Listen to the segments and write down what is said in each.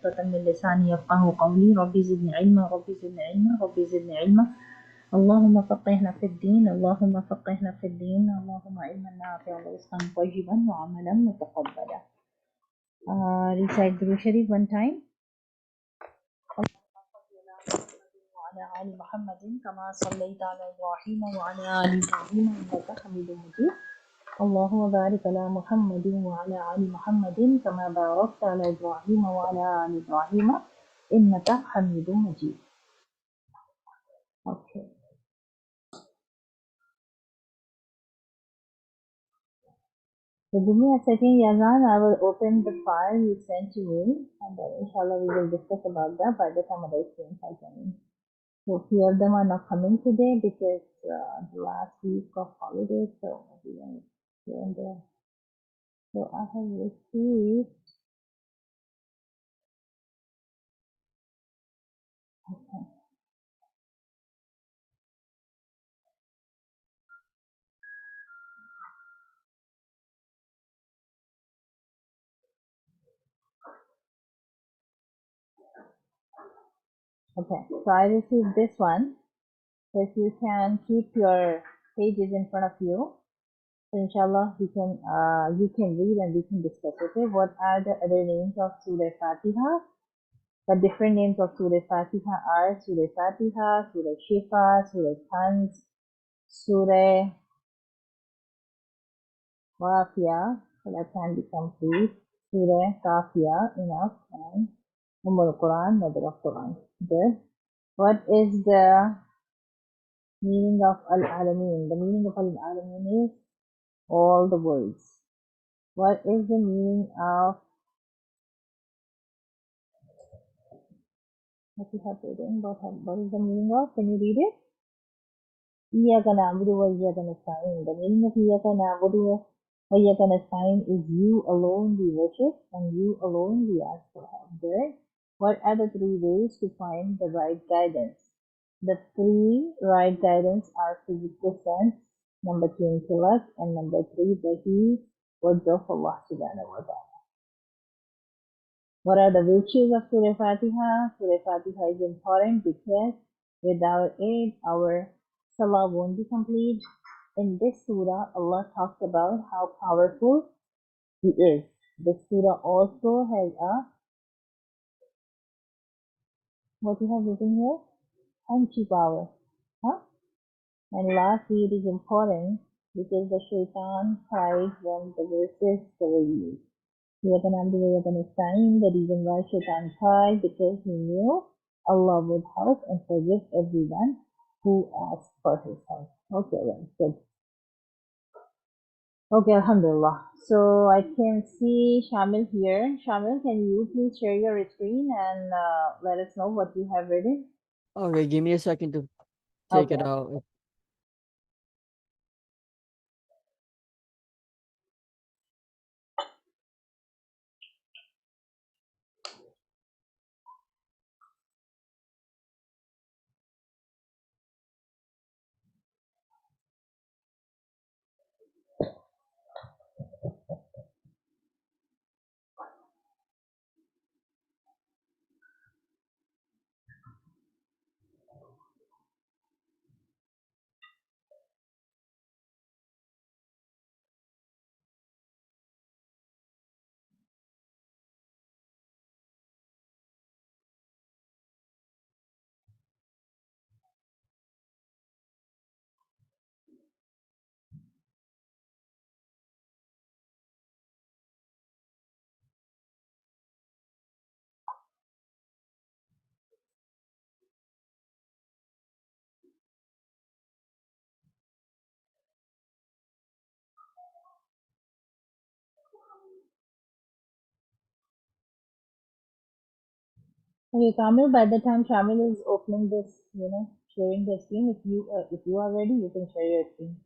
عقدة من لساني يفقهوا قولي رب زدني علما رب زدني علما رب زدني علما اللهم فقهنا في الدين اللهم فقهنا في الدين اللهم علما نافعا ورزقا طيبا وعملا متقبلا. Recite Durood Sharif one time. وعلى آل محمد كما صليت على إبراهيم وعلى آل إبراهيم إنك حميد مجيد. اللهم بارك على محمد وعلى آل محمد كما باركت على إبراهيم وعلى آل إبراهيم إنك حميد مجيد. Okay. So give me a second, Yazan. I will open the file you sent to me, and then inshallah we will discuss about that by the time other students are coming. So few of them are not coming today because the last week of holidays, so everyone is here and there. So I have received. Okay. Okay. So I received this one. So if you can keep your pages in front of you, so inshallah you can read and we can discuss. Okay. What are the other names of Surah Fatiha? The different names of Surah Fatiha are Surah Fatiha, Surah Shifa, Surah Tanz, Surah Wafia, so that can be complete, Surah Kafia, enough, and Ummul Quran, Mother of Quran. Good. What is the meaning of Al-Alamin? The meaning of Al-Alamin is all the worlds. What is the meaning of what you have written? What is the meaning of? Can you read it? Iyyaka na'budu wa iyyaka nasta'in. The meaning of Iyyaka na'budu wa iyyaka nasta'in is you alone we worship and you alone we ask for help. Good. What are the three ways to find the right guidance? The three right guidance are physical sense, number two intellect, and number three the words of Allah subhanahu wa ta'ala. What are the virtues of Surah Fatiha? Surah Fatiha is important because without it, our salah won't be complete. In this surah, Allah talks about how powerful He is. This surah also has what you have written here? Anchi power. Huh? And lastly, it is important because the shaitan cries when the verses were used. The reason why Shaitan cried because he knew Allah would help and forgive everyone who asked for his help. Okay, well, good. Okay, Alhamdulillah. So I can see Shamil here. Shamil, can you please share your screen and let us know what you have written? Okay, give me a second to take Okay. it out. Okay, Kamil, by the time Shamil is opening this, sharing the screen, if you are ready, you can share your screen.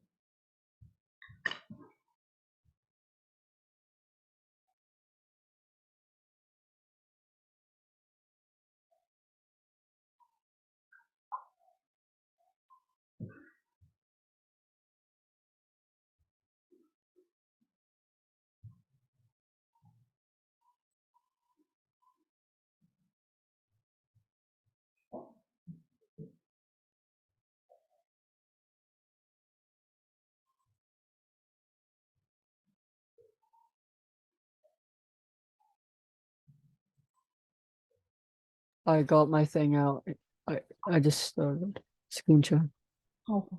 I got my thing out. I just screenshot. Okay.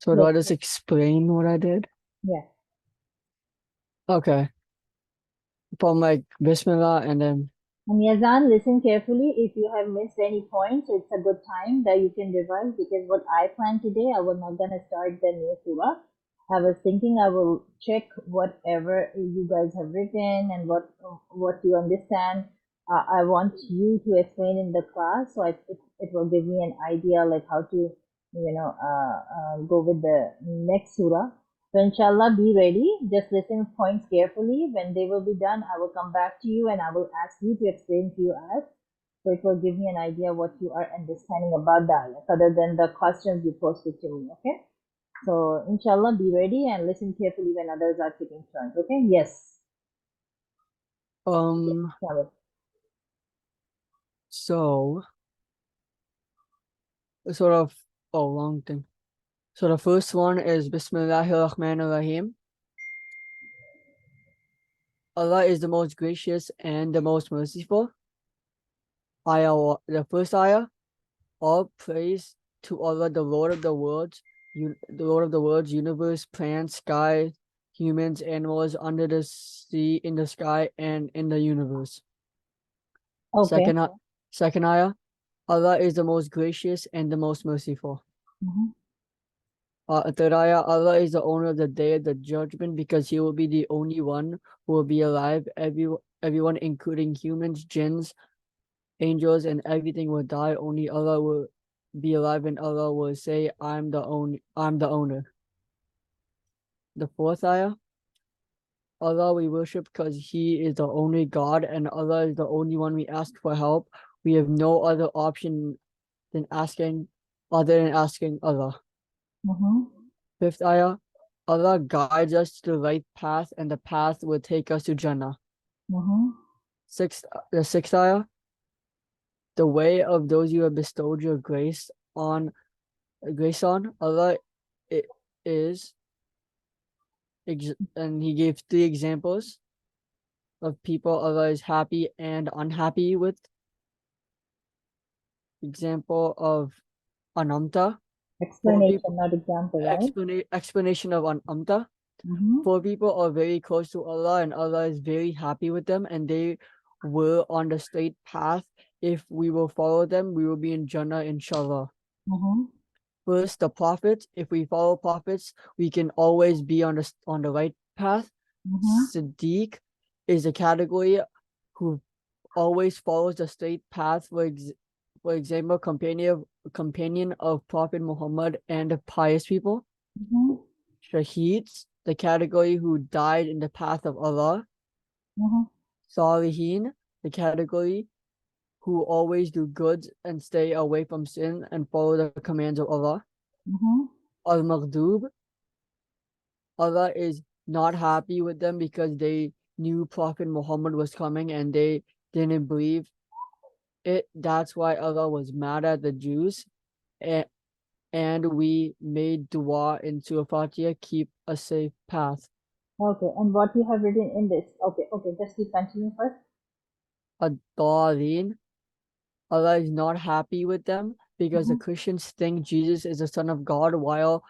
So do Yes. I just explain what I did? Yes. Okay. From like Bismillah and then And Yazan, listen carefully. If you have missed any points, it's a good time that you can revise because what I planned today, I was not gonna start the new surah. I was thinking I will check whatever you guys have written and what you understand. I want you to explain in the class, so it will give me an idea like how to go with the next surah. So inshallah, be ready. Just listen points carefully. When they will be done, I will come back to you and I will ask you to explain to you as. So it will give me an idea what you are understanding about the ayat, other than the questions you posted to me. Okay. So inshallah, be ready and listen carefully when others are taking turns. Okay. Yes. Yes. um Shawad. so sort of long thing. So the first one is Bismillahir Rahmanir Rahim. Allah is the most gracious and the most merciful. The first ayah, all praise to Allah, the Lord of the worlds, the Lord of the worlds, universe, plants, sky, humans, animals, under the sea, in the sky, and in the universe. Okay. Second, second ayah, Allah is the most gracious and the most merciful. Mm-hmm. Third ayah, Allah is the owner of the day of the judgment because he will be the only one who will be alive. Everyone, including humans, jinns, angels, and everything will die. Only Allah will be alive, and Allah will say, I'm the owner. The fourth ayah, Allah we worship because He is the only God, and Allah is the only one we ask for help. We have no other option than asking Allah. Mm-hmm. Fifth ayah, Allah guides us to the right path, and the path will take us to Jannah. Mm-hmm. The sixth ayah, the way of those you have bestowed your grace on Allah it is, and He gave three examples of people Allah is happy and unhappy with. Example of Anamta, four people Explanation, not example, right? explanation of Anamta. Mm-hmm. Four people are very close to Allah and Allah is very happy with them and they were on the straight path. If we will follow them, we will be in Jannah, inshallah. Mm-hmm. First, the prophets. If we follow prophets, we can always be on the right path. Mm-hmm. Siddiq is a category who always follows the straight path. For example, companion of Prophet Muhammad and pious people. Mm-hmm. Shaheeds, the category who died in the path of Allah. Mm-hmm. Salihin, the category who always do good and stay away from sin and follow the commands of Allah. Mm-hmm. Al-Maghdub, Allah is not happy with them because they knew Prophet Muhammad was coming and they didn't believe it. That's why Allah was mad at the Jews. And we made dua in Surah Fatiha, keep a safe path. Okay, and what you have written in this? Okay, okay, just keep continuing first. Ad-Dallin, Allah is not happy with them because the Mm-hmm. Christians think Jesus is the Son of God while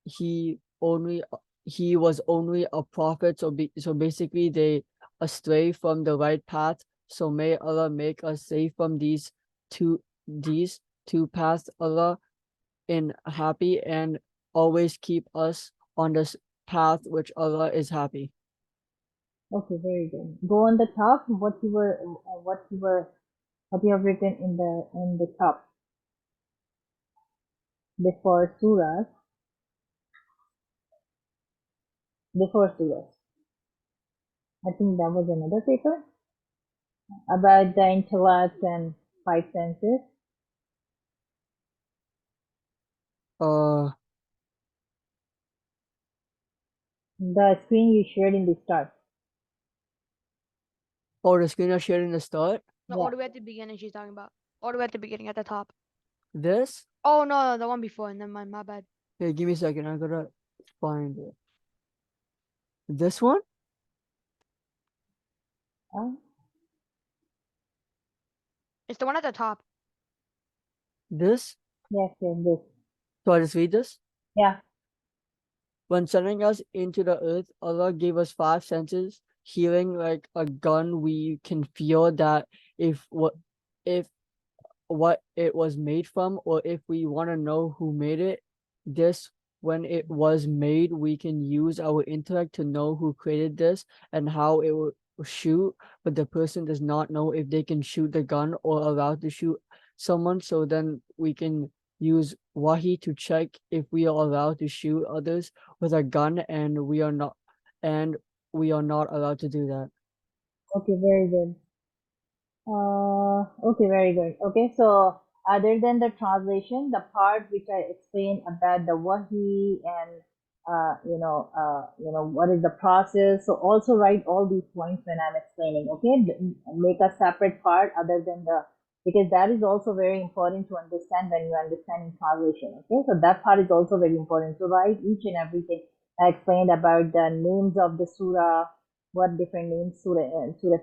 he only he was only a prophet. So basically they astray from the right path. So may Allah make us safe from these two paths. Allah in happy and always keep us on this path which Allah is happy. Okay, very good. Go on the top. What you have written in the top before surahs, before surahs. I think that was another paper about the intellect and five senses. Uh The screen you shared in the start. oh, the screen I shared in the start. No, Yeah. all the way at the beginning she's talking about. All the way at the beginning at the top. This. Oh no, the one before, never mind, my bad. Hey, give me a second. I gotta find it. This one? It's the one at the top. This? Yes, yes, this. So I just read this? Yeah. When sending us into the earth, Allah gave us 5 senses. Hearing like a gun, we can feel that if what it was made from, or if we want to know who made it. This, when it was made, we can use our intellect to know who created this and how it will shoot, but the person does not know if they can shoot the gun or allowed to shoot someone. So then we can use wahi to check if we are allowed to shoot others with a gun, and we are not allowed to do that. Okay, very good. Okay, very good. Okay, so other than the translation, the part which I explained about the wahi and what is the process. So also write all these points when I'm explaining. Okay, make a separate part other than the, because that is also very important to understand when you understand in translation. Okay, so that part is also very important. So write each and everything. I explained about the names of the surah, what different names Surah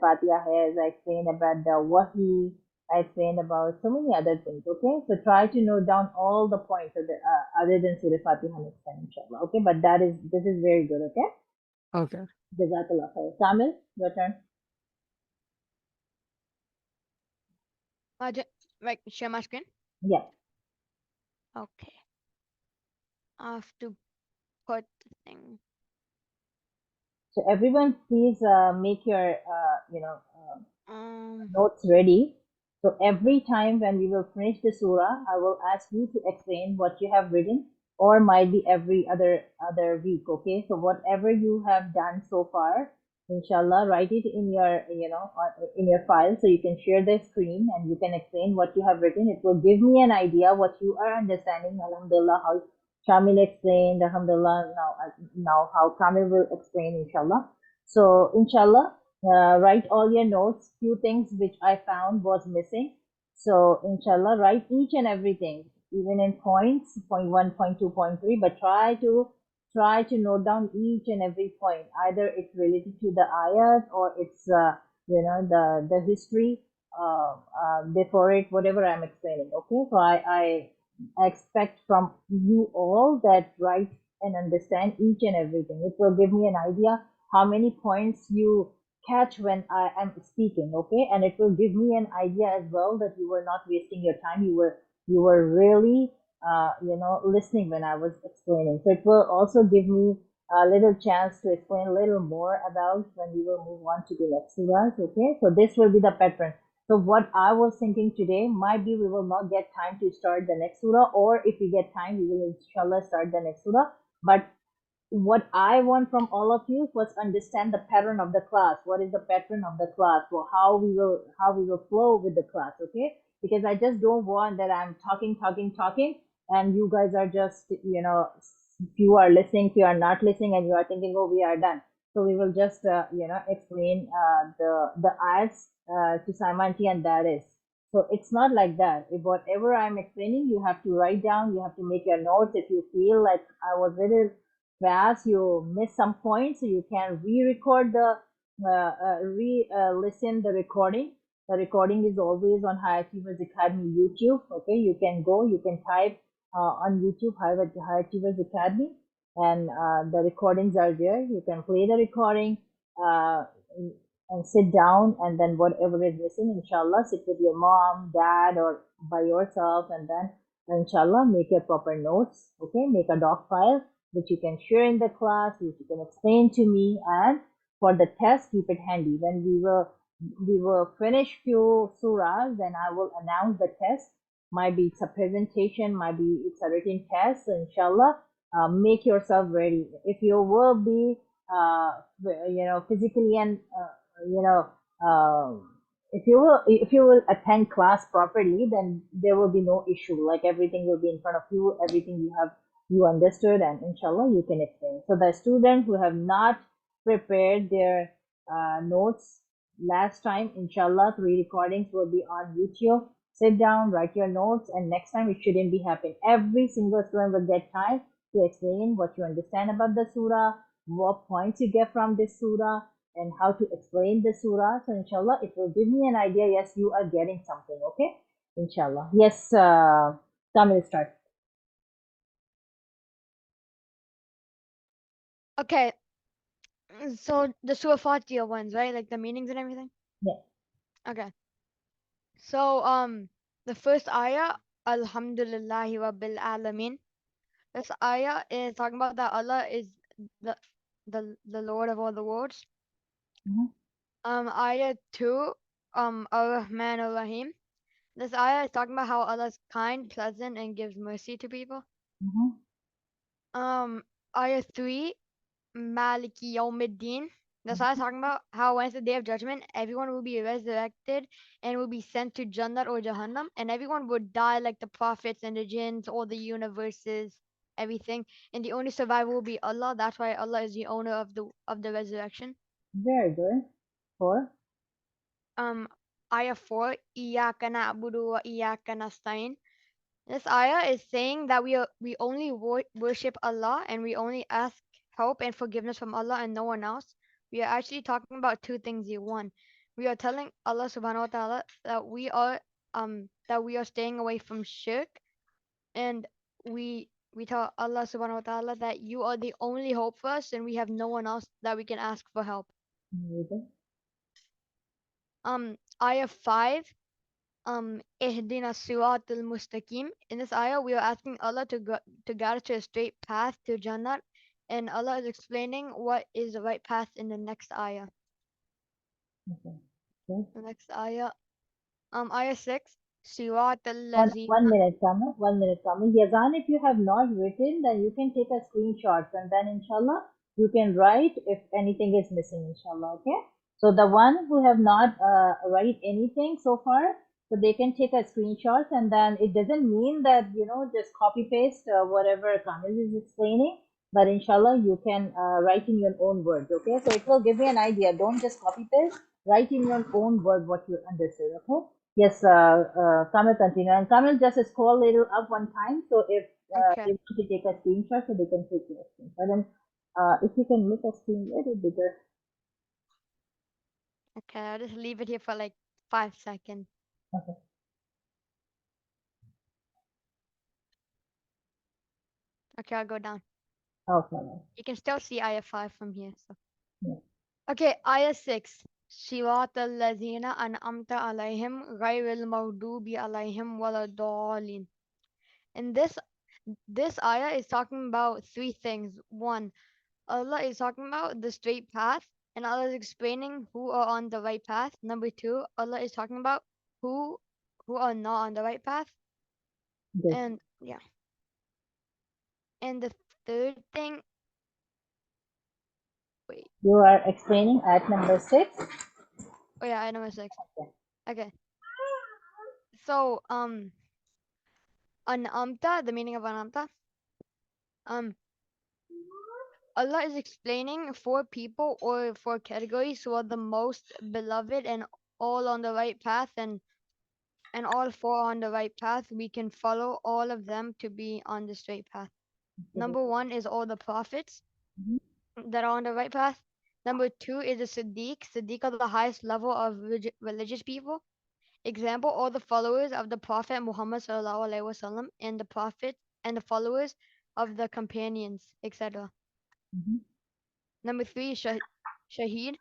Fatiha has. I explained about the Wahi. I explained about so many other things. Okay, so try to note down all the points other than Surah Fatiha next time, inshallah. Okay, but this is very good. Okay, Okay. Jazakallah khair. Kamil, your turn. Like share my screen. Yeah. Okay. I have to put the thing. So everyone, please make your Um. notes ready. So every time when we will finish the surah, I will ask you to explain what you have written, or might be every other week. Okay. So whatever you have done so far, inshallah, write it in your in your file so you can share the screen and you can explain what you have written. It will give me an idea what you are understanding. Alhamdulillah, how Shamil explained. Alhamdulillah, now how Kamil will explain, inshallah. So inshallah, write all your notes. Few things which I found was missing. So inshallah, write each and everything, even in points, point one, point two, point three. But try to note down each and every point. Either it's related to the ayat or it's the history before it, whatever I'm explaining. Okay, so I expect from you all that write and understand each and everything. It will give me an idea how many points you catch when I am speaking, okay? And it will give me an idea as well that you were not wasting your time. You were really listening when I was explaining. So it will also give me a little chance to explain a little more about when we will move on to the next surahs, okay? So this will be the pattern. So what I was thinking today, might be we will not get time to start the next surah, or if we get time, we will inshallah start the next surah. But what I want from all of you was understand the pattern of the class. What is the pattern of the class? Well, how we will flow with the class, okay? Because I just don't want that I'm talking, and you guys are just few are listening, few are not listening, and you are thinking, oh, we are done. So we will just explain the ayats to Saimanti, and that is. So it's not like that. If whatever I'm explaining, you have to write down, you have to make your notes. If you feel like I was little fast, you miss some points, so you can re-record the listen the recording. The recording is always on Hayativas Academy YouTube. Okay, you can go, you can type on YouTube Hayativas Academy, and the recordings are there. You can play the recording uh, and sit down, and then whatever is missing, inshallah, sit with your mom, dad, or by yourself, and then inshallah make your proper notes. Okay, make a doc file which you can share in the class, which you can explain to me, and for the test, keep it handy. When we will finish few surahs, then I will announce the test. Might be it's a presentation, might be it's a written test. So inshallah, make yourself ready. If you will be, physically and you know, if you will attend class properly, then there will be no issue. Like everything will be in front of you, everything you understood, and inshallah you can explain. So the students who have not prepared their notes last time, inshallah 3 recordings will be on YouTube. Sit down, write your notes, and next time it shouldn't be happen. Every single student will get time to explain what you understand about the surah, what points you get from this surah, and how to explain the surah. So inshallah, it will give me an idea. Yes, you are getting something. Okay, inshallah. Yes, Kamil, start. Okay, so the Surah Fatiha ones, right? Like the meanings and everything. Yeah. Okay. So the first ayah, Alhamdulillahi Rabbil Alameen. This ayah is talking about that Allah is the the Lord of all the worlds. Mm-hmm. Ayah 2, Ar-Rahman Ar-Rahim. This ayah is talking about how Allah is kind, pleasant, and gives mercy to people. Mm-hmm. Ayah 3, Maliki Yawmiddin. This ayah is talking about how when it's the day of judgment, everyone will be resurrected and will be sent to Jannah or Jahannam, and everyone would die like the prophets and the jinns, all the universes, everything, and the only survivor will be Allah. That's why Allah is the owner of the resurrection. Very good. 4. Ayah 4, Iyyaka na'budu wa iyyaka nasta'in. This ayah is saying that we only worship Allah and we only ask help and forgiveness from Allah and no one else. We are actually talking about two things here. One, we are telling Allah subhanahu wa ta'ala that we are staying away from shirk, and we tell Allah subhanahu wa ta'ala that you are the only hope for us and we have no one else that we can ask for help. Very good. Ayah 5, Ihdina Siratul Mustaqim. In this ayah, we are asking Allah to guide us to a straight path to Jannah, and Allah is explaining what is the right path in the next ayah. Okay. Good. The next ayah, ayah 6, Siratul One, Lazina. 1 minute, Kamil. 1 minute, Kamil. Yazan, if you have not written, then you can take a screenshot and then inshallah you can write if anything is missing, inshallah. Okay. So the one who have not write anything so far, so they can take a screenshot and then it doesn't mean that just copy paste whatever Kamil is explaining, but inshallah you can write in your own words. Okay. So it will give you an idea. Don't just copy paste. Write in your own word what you understood. Okay. Yes, Kamil continue. And Kamil just scroll a little up one time. So if Okay, they want to take a screenshot, so they can take your screenshot. And if you can make a screen a little bigger. okay, I'll just leave it here for like 5 seconds. Okay. Okay, I'll go down. Okay. You can still see ayah 5 from here. So. Yeah. Okay, ayah 6. Siratal Lazina an'amta alayhim ghayril maghdubi alayhim waladdallin. In this ayah is talking about three things. One, Allah is talking about the straight path, and Allah is explaining who are on the right path. Number two, Allah is talking about who who are not on the right path. Good. And yeah. And the third thing, wait, You are explaining at number 6. oh yeah, I number 6. Okay. Okay. So an'amta, the meaning of an'amta. Allah is explaining four people or four categories who are the most beloved and all on the right path, and all four on the right path. We can follow all of them to be on the straight path. Number one is all the prophets Mhm. that are on the right path. Number two is the Siddiq. Siddiq are the highest level of religious people. Example, all the followers of the Prophet Muhammad sallallahu alaihi wasallam and the Prophet and the followers of the companions, etc. Mhm. Number three is Shaheed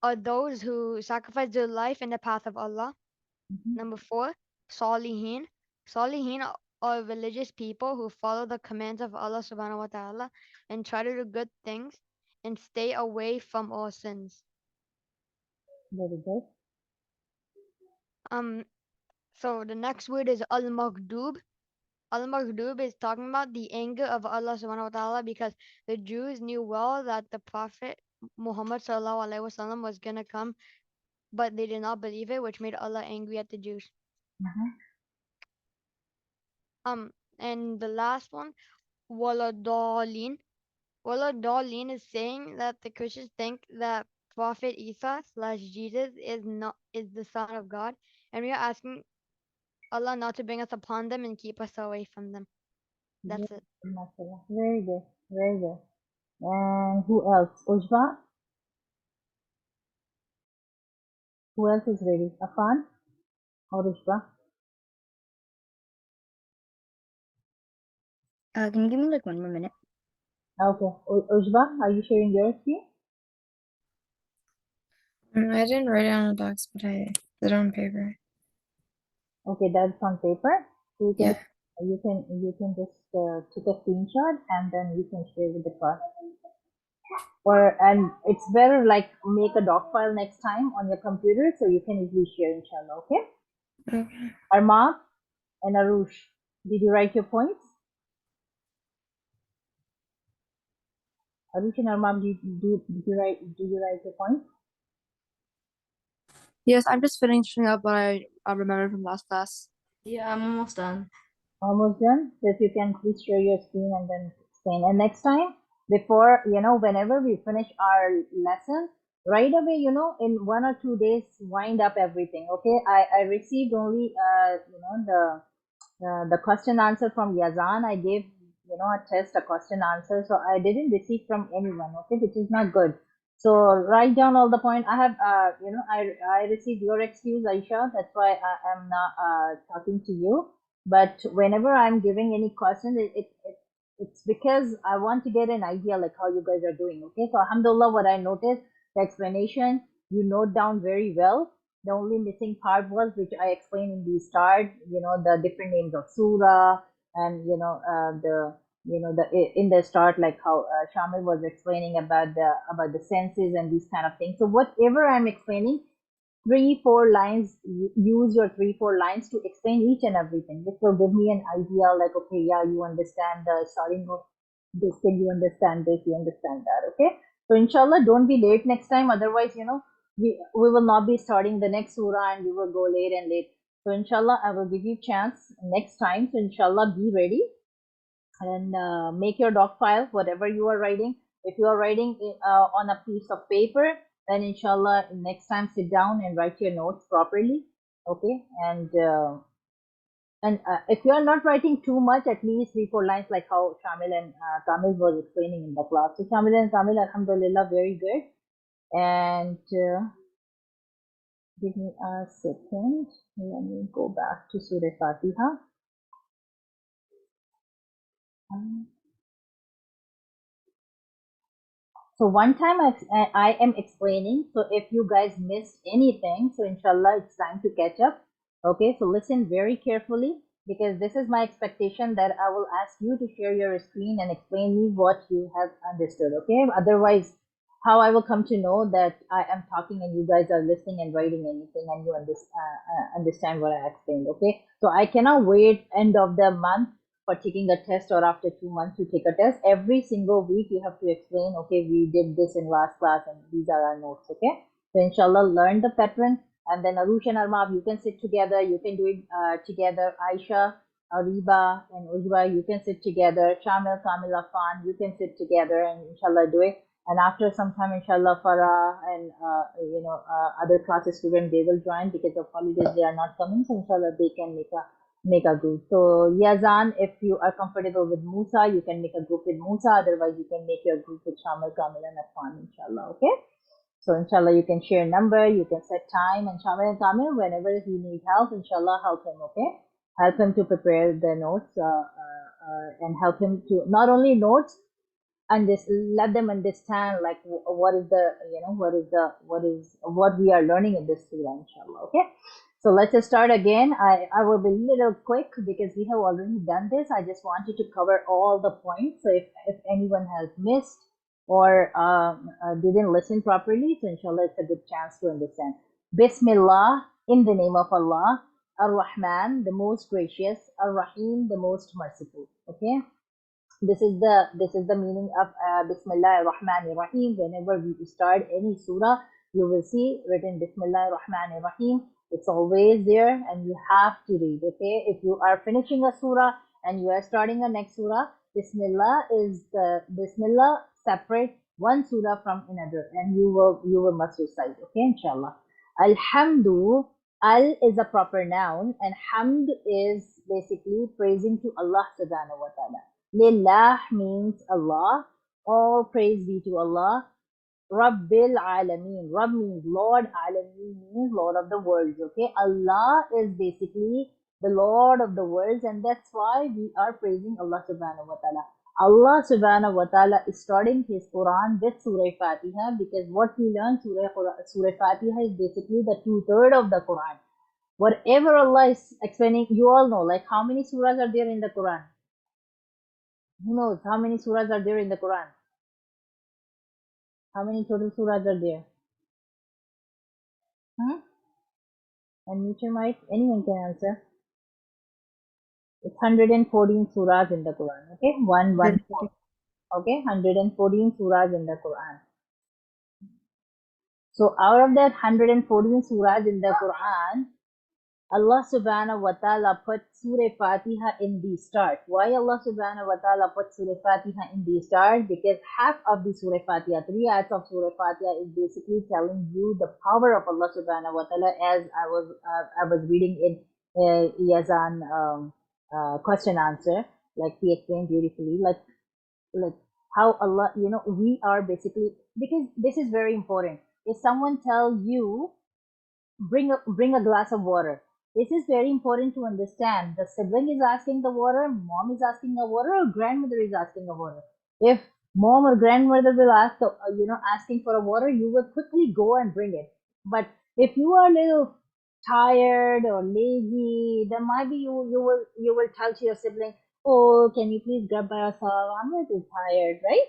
are those who sacrifice their life in the path of Allah. Mhm. Number four, Salihin. Salihin are religious people who follow the commands of Allah subhanahu wa ta'ala and try to do good things and stay away from all sins. Very good. Um so the next word is al-maghdub. Al-maghdub is talking about the anger of Allah subhanahu wa ta'ala because the Jews knew well that the Prophet Muhammad sallallahu alaihi wasallam was gonna come, but they did not believe it, which made Allah angry at the Jews. Mhm. And the last one, Waladolin. Waladolin is saying that the Christians think that Prophet Isa slash Jesus is the Son of God, and we are asking Allah not to bring us upon them and keep us away from them. Very That's it. good, mashallah. Very good. Very good. And who else? Ujba? Who else is ready? Afan or Ushba? Can you give me like 1 more minute? Okay. Ushba, are you sharing your screen? I didn't write it on a box, but I did it on paper. Okay, that's on paper. So Yeah. you can just take a screenshot and then you can share with the class. And it's better like make a doc file next time on your computer so you can easily share, inshallah. Okay. Okay. Armab and Arush, did you write your points? Arush and Armab, did you write your points? Yes, I'm just finishing up what I remember from last class. Yeah, I'm almost done. Almost done. So if you can please share your screen and then explain. And next time, before, whenever we finish our lesson, right away, in 1 or 2 days, wind up everything. Okay. I received only, the question answer from Yazan. I gave, a test, a question answer. So I didn't receive from anyone. Okay. Which is not good. So write down all the point. I have, I received your excuse, Aisha. That's why I am not talking to you. But whenever I'm giving any questions, it's because I want to get an idea like how you guys are doing. Okay, so alhamdulillah, what I noticed, the explanation you note down very well. The only missing part was which I explained in the start. The different names of surah and in the start like how Shamil was explaining about the senses and these kind of things. So whatever I'm explaining, 3-4 lines, use your 3-4 lines to explain each and everything. This will give me an idea like, okay, yeah, you understand the starting of this thing, you understand this, you understand that. Okay, so inshallah, don't be late next time, otherwise we will not be starting the next surah and we will go late and late. So inshallah, I will give you chance next time. So inshallah, be ready and make your doc file, whatever you are writing. If you are writing on a piece of paper, then inshallah next time sit down and write your notes properly. Okay, and if you are not writing too much, at least 3-4 lines, like how Shamil and Kamil was explaining in the class. So Shamil and Kamil, alhamdulillah, very good. And give me a second. Let me go back to Surah Fatiha. So one time I am explaining. So if you guys missed anything, so inshallah it's time to catch up. Okay, so listen very carefully because this is my expectation that I will ask you to share your screen and explain me what you have understood. Okay, otherwise how I will come to know that I am talking and you guys are listening and writing anything and you understand what I explained. Okay, so I cannot wait end of the month for taking a test or after 2 months to take a test. Every single week you have to explain, okay, we did this in last class and these are our notes. Okay, so inshallah learn the pattern. And then Arush and Armab, you can sit together, you can do it together. Aisha, Ariba and Ujba, you can sit together. Shamil, Kamil, Afan, you can sit together and inshallah do it. And after some time, inshallah, Farah and other classes students, they will join because of holidays they are not coming. So inshallah they can make a group. So Yazan, if you are comfortable with Musa, you can make a group with Musa. Otherwise, you can make your group with Shamil, Kamil, and Afan, inshallah. Okay. So inshallah, you can share number, you can set time, and Shamil and Kamil, whenever he needs help, inshallah, help him. Okay. Help him to prepare the notes and help him to not only notes and just let them understand like what is the what we are learning in this surah, inshallah. Okay, so let's just start again. I will be a little quick because we have already done this. I just wanted to cover all the points, so if anyone has missed or didn't listen properly, so inshallah it's a good chance to understand. Bismillah, in the name of Allah. Ar-Rahman, the most gracious. Ar-Rahim, the most merciful. Okay, this is the meaning of Bismillah ar-Rahman ar-Rahim. Whenever we start any surah, you will see written Bismillah ar-Rahman ar-Rahim. It's always there, and you have to read. Okay, if you are finishing a surah and you are starting a next surah, Bismillah separate one surah from another, and you will must recite. Okay, inshallah. Alhamdu. Al is a proper noun, and hamd is basically praising to Allah subhanahu wa ta'ala. Lillah means Allah. All praise be to Allah. Rabbil Alameen. Rabb means Lord, Alameen means Lord of the worlds. Okay, Allah is basically the Lord of the worlds, and that's why we are praising Allah subhanahu wa ta'ala. Allah subhanahu wa ta'ala is starting his Quran with Surah Fatiha, because what we learn Surah Fatiha is basically the two-third of the Quran. Whatever Allah is explaining, you all know, like how many surahs are there in the Quran? Who knows how many surahs are there in the Quran? How many total surahs are there? Hmm? Unmute your mic. Anyone can answer. It's 114 surahs in the Quran. Okay, one. Okay, 114 surahs in the Quran. So out of that 114 surahs in the Quran, Allah subhanahu wa ta'ala put Surah Fatiha in the start. Why Allah subhanahu wa ta'ala put Surah Fatiha in the start? Because half of the Surah Fatiha, 3 ayats of Surah Fatiha, is basically telling you the power of Allah subhanahu wa ta'ala, as I was reading in Yazan question answer, like he explained beautifully, like how Allah, we are basically, because this is very important. If someone tells you bring a glass of water. This is very important to understand. The sibling is asking the water, mom is asking the water, or grandmother is asking the water. If mom or grandmother will ask, asking for a water, you will quickly go and bring it. But if you are a little tired or lazy, then maybe you will tell to your sibling, oh, can you please grab by yourself? I'm a little tired, right?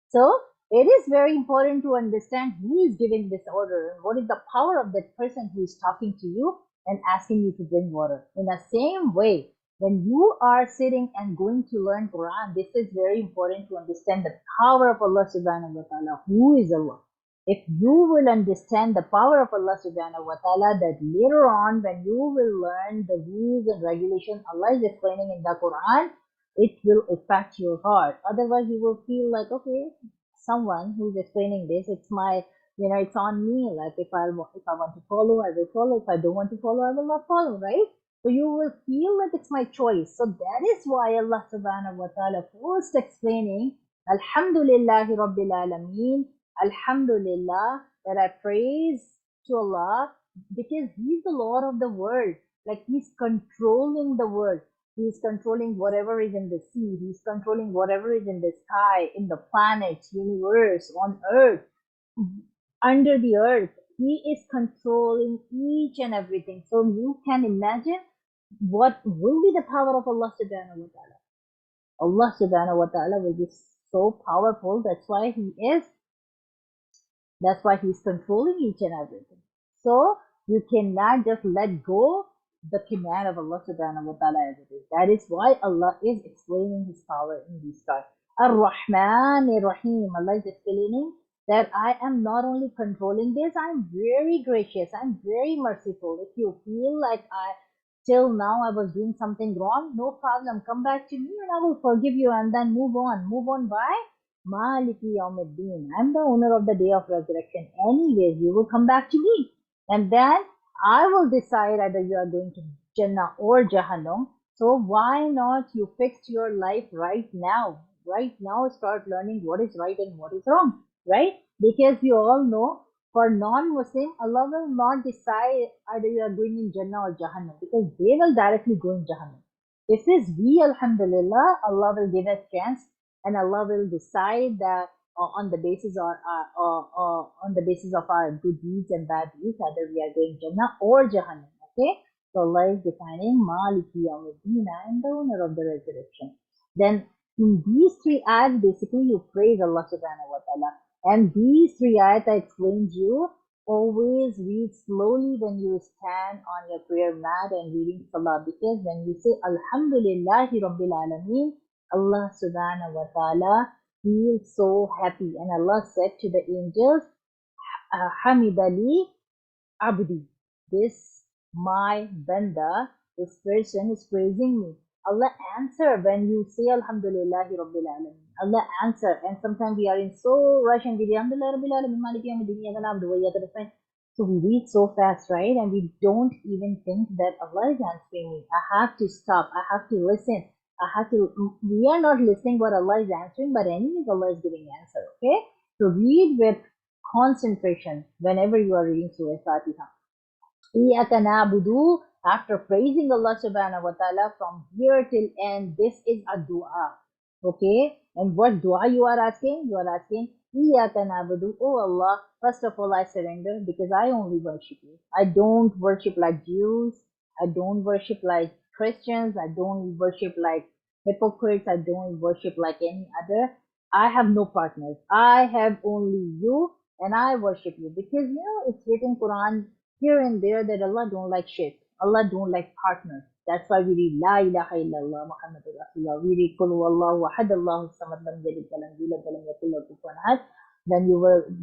So it is very important to understand who is giving this order and what is the power of that person who is talking to you and asking you to bring water. In the same way, when you are sitting and going to learn Quran, this is very important to understand the power of Allah subhanahu wa ta'ala. Who is Allah? If you will understand the power of Allah subhanahu wa ta'ala, that later on when you will learn the rules and regulations Allah is explaining in the Quran, it will affect your heart. Otherwise, you will feel like, okay, someone who's explaining this, it's my, it's on me. Like if I want to follow, I will follow. If I don't want to follow, I will not follow, right? So you will feel like it's my choice. So that is why Allah subhanahu wa ta'ala first explaining, Alhamdulillahi Rabbil Alameen, Alhamdulillah, that I praise to Allah, because He's the Lord of the world. Like He's controlling the world. He's controlling whatever is in the sea. He's controlling whatever is in the sky, in the planets, universe, on earth, under the earth. He is controlling each and everything. So you can imagine what will be the power of Allah subhanahu wa ta'ala. Allah subhanahu wa ta'ala will be so powerful. That's why He's controlling each and everything. So you cannot just let go the command of Allah subhanahu wa ta'ala as it is. That is why Allah is explaining His power in this part. Ar-Rahman Ar-Rahim. Allah is explaining that I am not only controlling this, I'm very gracious, I'm very merciful. If you feel like till now I was doing something wrong, no problem. Come back to me and I will forgive you and then move on. Move on by Maliki Yawmiddin. I'm the owner of the day of resurrection. Anyways, you will come back to me. And then I will decide either you are going to Jannah or Jahannam. So why not you fix your life right now? Right now, start learning what is right and what is wrong, right? Because you all know, for non-Muslim, Allah will not decide either you are going in Jannah or Jahannam, because they will directly go in Jahannam. This is we, Alhamdulillah, Allah will give us chance, and Allah will decide that on the basis on the basis of our good deeds and bad deeds, either we are going Jannah or Jahannam. Okay, so Allah is defining Maliki Yawmiddin, I am the owner of the resurrection. Then in these 3 ayats, basically you praise Allah subhanahu wa ta'ala. And these 3 ayats I explained you, always read slowly when you stand on your prayer mat and reading salah, because when you say Alhamdulillahi Rabbil Alameen, Allah subhanahu wa ta'ala feels so happy. And Allah said to the angels, Hamidali Abdi, this my banda, this person is praising me. Allah answer when you say Alhamdulillahi Rabbil Alameen. Allah answer, and sometimes we are in so rush and we Alhamdulillah Rabbil Alameen, Maliki Yawmiddin, Iyyaka na'budu wa iyyaka nasta'in. So we read so fast, right? And we don't even think that Allah is answering me. I have to stop. I have to listen. We are not listening what Allah is answering, but anyways Allah is giving answer, okay? So read with concentration whenever you are reading Surah Fatiha. Iyaka na'budu, after praising Allah subhanahu wa ta'ala from here till end, this is a dua. Okay? And what dua you are asking? You are asking, Iyaka na'budu, oh Allah, first of all I surrender because I only worship you. I don't worship like Jews. I don't worship like Christians. I don't worship like hypocrites. I don't worship like any other. I have no partners. I have only you and I worship you because it's written Quran here and there that Allah don't like shirk. Allah don't like partners. That's why we read La ilaha illallah Muhammadur Rasulullah. We read Qul huwallahu ahad Allahu samad lam yalid wa lam yulad wa lam yakul lahu kufuwan ahad. Then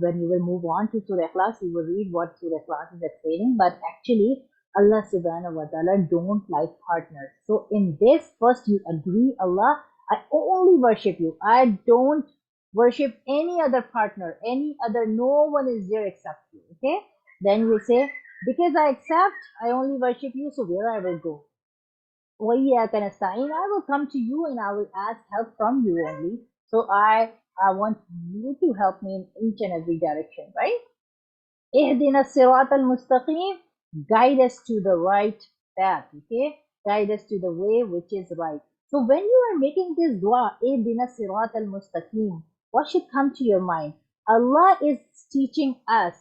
when you will move on to Surah Ikhlas, you will read what Surah Ikhlas is explaining. But actually, Allah subhanahu wa ta'ala don't like partners. So in this, first you agree, Allah, I only worship you. I don't worship any other partner, any other, no one is there except you. Okay? Then you say, because I accept, I only worship you, so where I will go? وَإِيَّاكَ نَسْتَعِينُ, I will come to you and I will ask help from you only. So I want you to help me in each and every direction, right? اهدنا الصراط المستقيم, guide us to the right path, okay? Guide us to the way which is right. So when you are making this dua, اهدنا الصراط المستقيم, what should come to your mind? Allah is teaching us,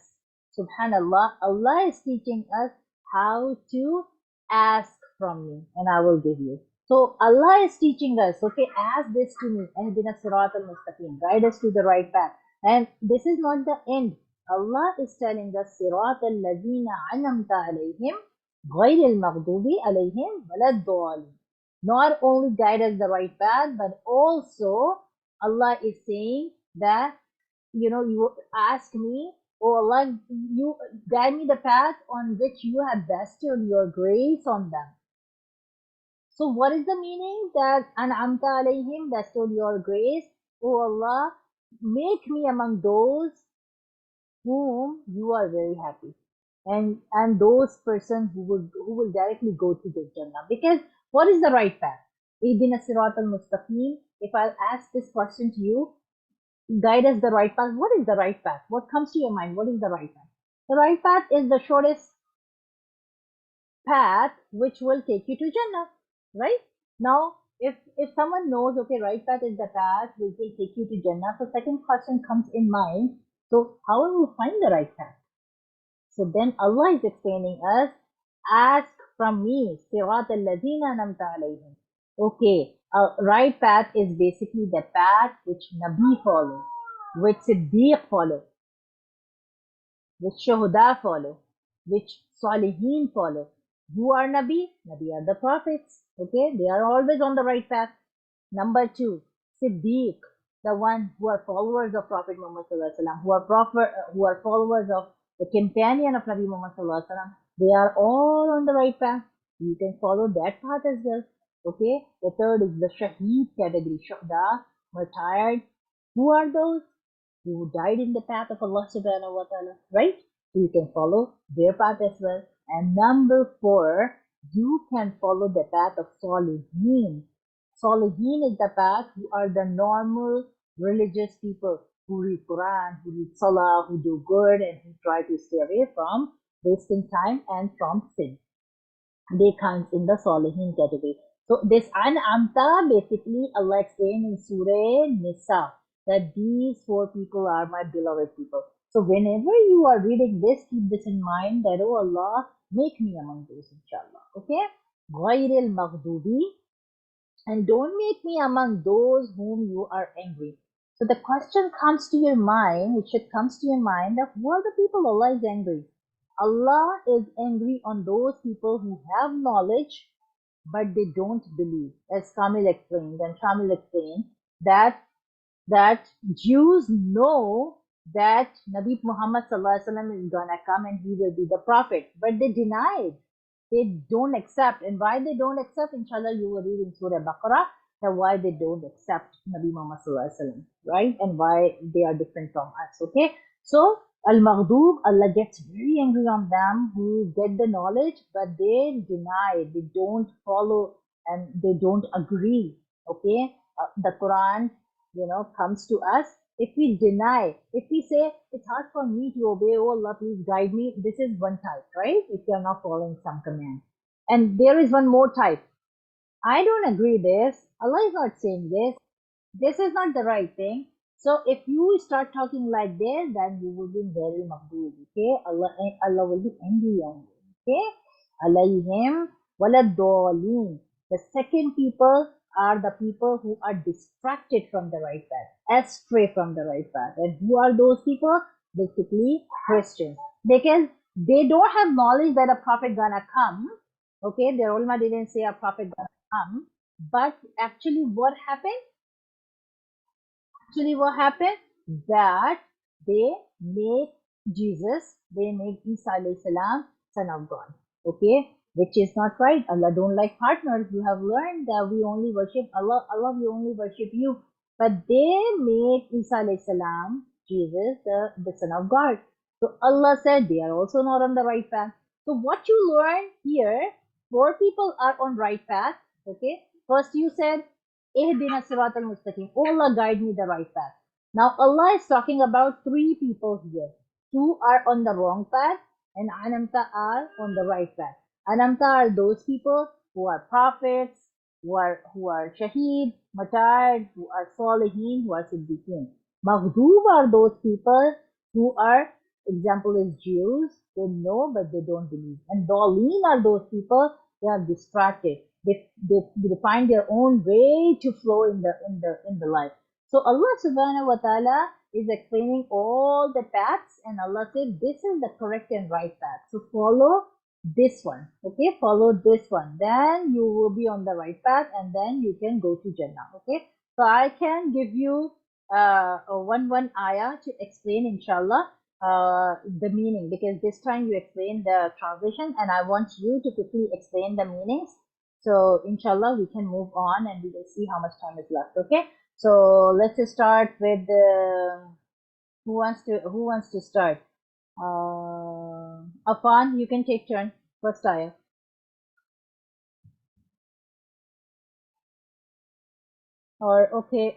subhanallah, Allah is teaching us how to ask from me and I will give you. So Allah is teaching us, okay, ask this to me, اهدنا الصراط المستقيم, guide us to the right path. And this is not the end. Allah is telling us صراط الذين أنعمت عليهم غير المغضوب عليهم ولا الضالين. Not only guide us the right path, but also Allah is saying that you ask me, oh Allah, you guide me the path on which you have bestowed your grace on them. So what is the meaning that an'amta alayhim, bestowed your grace? Oh Allah, make me among those whom you are very happy, and those persons who will directly go to the Jannah. Because what is the right path? Ihdina sirat al-mustaqim. If I'll ask this question to you, guide us the right path. What is the right path? What comes to your mind? What is the right path? The right path is the shortest path which will take you to Jannah, right? Now, if someone knows, okay, right path is the path which will take you to Jannah, so second question comes in mind. So how will we find the right path? So then Allah is explaining us, ask from me, Sirat al-Ladina namta alayhim. Okay, right path is basically the path which Nabi follow, which Siddiq follow, which Shuhada follow, which Salihin follow. Who are Nabi? Nabi are the prophets. Okay, they are always on the right path. Number two, Siddiq, the one who are followers of Prophet Muhammad Sallallahu Alaihi Wasallam, who are followers of the companion of Nabi Muhammad Sallallahu Alaihi Wasallam. They are all on the right path. You can follow that path as well. Okay. The third is the Shaheed category, Shuhada, martyred. Who are those? Who died in the path of Allah Subhanahu wa Taala, right? So you can follow their path as well. And number four, you can follow the path of Salihin. Salihin is the path who are the normal religious people who read Quran, who read Salah, who do good, and who try to stay away from wasting time and from sin. They comes in the Salihin category. So this An'amta, basically Allah explained in Surah Nisa that these four people are my beloved people. So whenever you are reading this, keep this in mind that, oh Allah, make me among those, inshallah. Okay? Ghayril maghdubi, and don't make me among those whom you are angry. So the question comes to your mind, it should comes to your mind that who are the people Allah is angry? Allah is angry on those people who have knowledge but they don't believe. As Kamil explained, and Shamil explained that Jews know that Nabi Muhammad Sallallahu Alaihi Wasallam is gonna come and he will be the prophet, but they denied. They don't accept. And why they don't accept, inshallah, you will read in Surah Baqarah that why they don't accept Nabi Muhammad Sallallahu Alaihi Wasallam, right? And why they are different from us, okay? So, Al-Maghdub, Allah gets very angry on them who get the knowledge, but they deny, they don't follow, and they don't agree, okay? The Quran, comes to us If we deny, if we say, it's hard for me to obey, oh Allah, please guide me, this is one type, right? If you are not following some command. And there is one more type. I don't agree this. Allah is not saying this. This is not the right thing. So if you start talking like this, then you will be very maghdub. Okay, Allah will be angry on you. Okay, alayhim waladdaleen. The second people are the people who are distracted from the right path, astray from the right path. And who are those people? Basically Christians, because they don't have knowledge that a prophet gonna come. Okay, their ulama didn't say a prophet gonna come, but actually what happened? Actually what happened, that they make Jesus, they make Isa alayhi salam son of God. Okay, which is not right. Allah don't like partners. You have learned that we only worship Allah. Allah, we only worship you. But they make Isa alayhi salam, Jesus, the son of God. So Allah said they are also not on the right path. So what you learn here, four people are on right path. Okay, first you said Ihdina Sirat al-Mustaqim. Oh Allah, guide me the right path. Now Allah is talking about three people here. Two are on the wrong path and Anamta are on the right path. Anamta are those people who are prophets, who are shaheed, martyred, who are salihin, who are siddiqeen. Maghdoob are those people who are, example is Jews, they know but they don't believe. And Daleen are those people, they are distracted. They find their own way to flow in the life. So Allah subhanahu wa ta'ala is explaining all the paths, and Allah said this is the correct and right path. So follow this one. Okay, follow this one. Then you will be on the right path and then you can go to Jannah. Okay. So I can give you a one ayah to explain inshallah the meaning, because this time you explain the translation and I want you to quickly explain the meanings. So inshallah we can move on and we will see how much time is left. Okay. So let's start with who wants to start? Afan, you can take turn. First ayah. Or okay,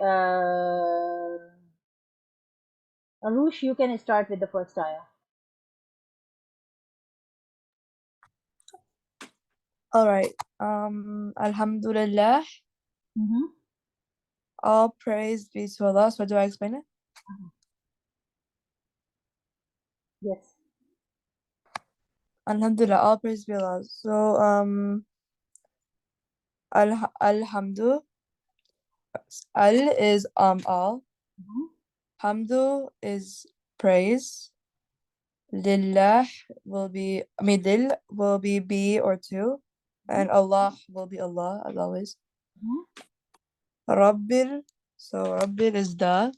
Arush, you can start with the first ayah. All right. Alhamdulillah. Mm-hmm. All praise be to Allah. So do I explain it? Yes. Alhamdulillah. All praise be Allah. So alhamdu. Al is all. Mm-hmm. Hamdu is praise. Lillah will be, Lil will be B or two. And Allah will be Allah, as always. Mm-hmm. Rabbil, so Rabbil is the.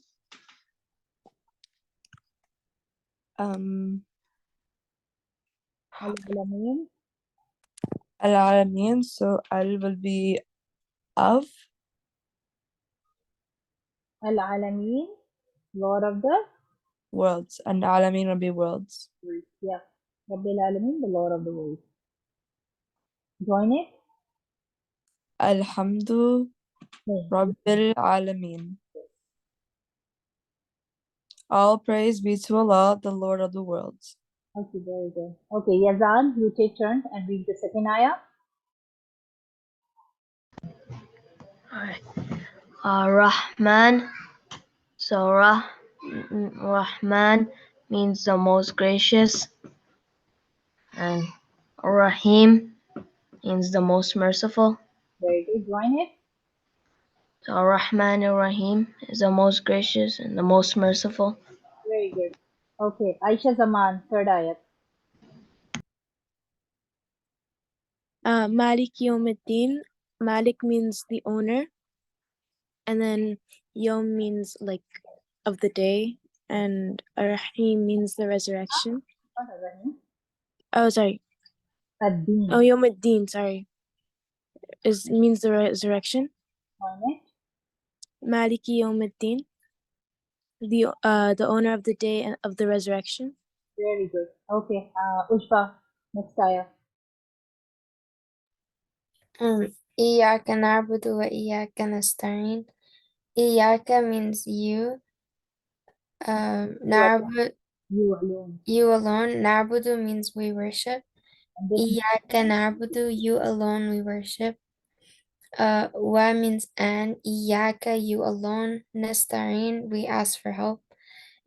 Al-Alameen. Al-Alameen, so Al will be of. Al-Alameen, Lord of the Worlds, and Alameen will be worlds. world. Yeah. Rabbil Alameen, the Lord of the world. Join it. Alhamdu Okay. Rabbil Alameen. All praise be to Allah, the Lord of the worlds. Okay, very good. Okay, Yazan, you take turn and read the second ayah. Rahman. So Rahman means the most gracious, and Rahim means the most merciful. Very good. Join it. So Rahman and Rahim is the most gracious and the most merciful. Very good. Okay, Aisha Zaman, third ayah. Malik Yawmiddin. Malik means the owner, and then Yom means like of the day, and Rahim means the resurrection. Oh, sorry. Ad-Din. Oh, Yawmiddin, sorry. Means the resurrection. Join it. Maliki Yawmiddin. The owner of the day and of the resurrection. Very good. Okay, Ushba, next ayah. Iyyaka na'budu wa iyyaka nasta'in. Iyyaka means you, Na'bud, You alone. you alone. Na'budu means we worship. And this Iyyaka na'budu, you alone we worship. Wa means and. Iyyaka, you alone. Nasta'in, we ask for help.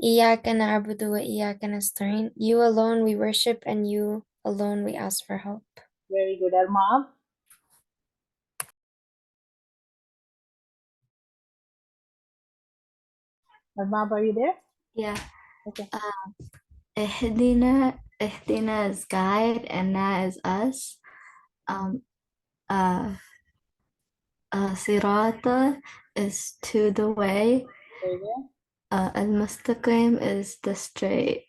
Iyyaka na'budu wa iyyaka nasta'in. You alone we worship, and you alone we ask for help. very good. Armab. Armab, are you there? Yeah. Okay. Ihdina, Ihdina is guide, and Na is us. Uh, Sirata is to the way. Very good. Al-Mustaqim is the straight.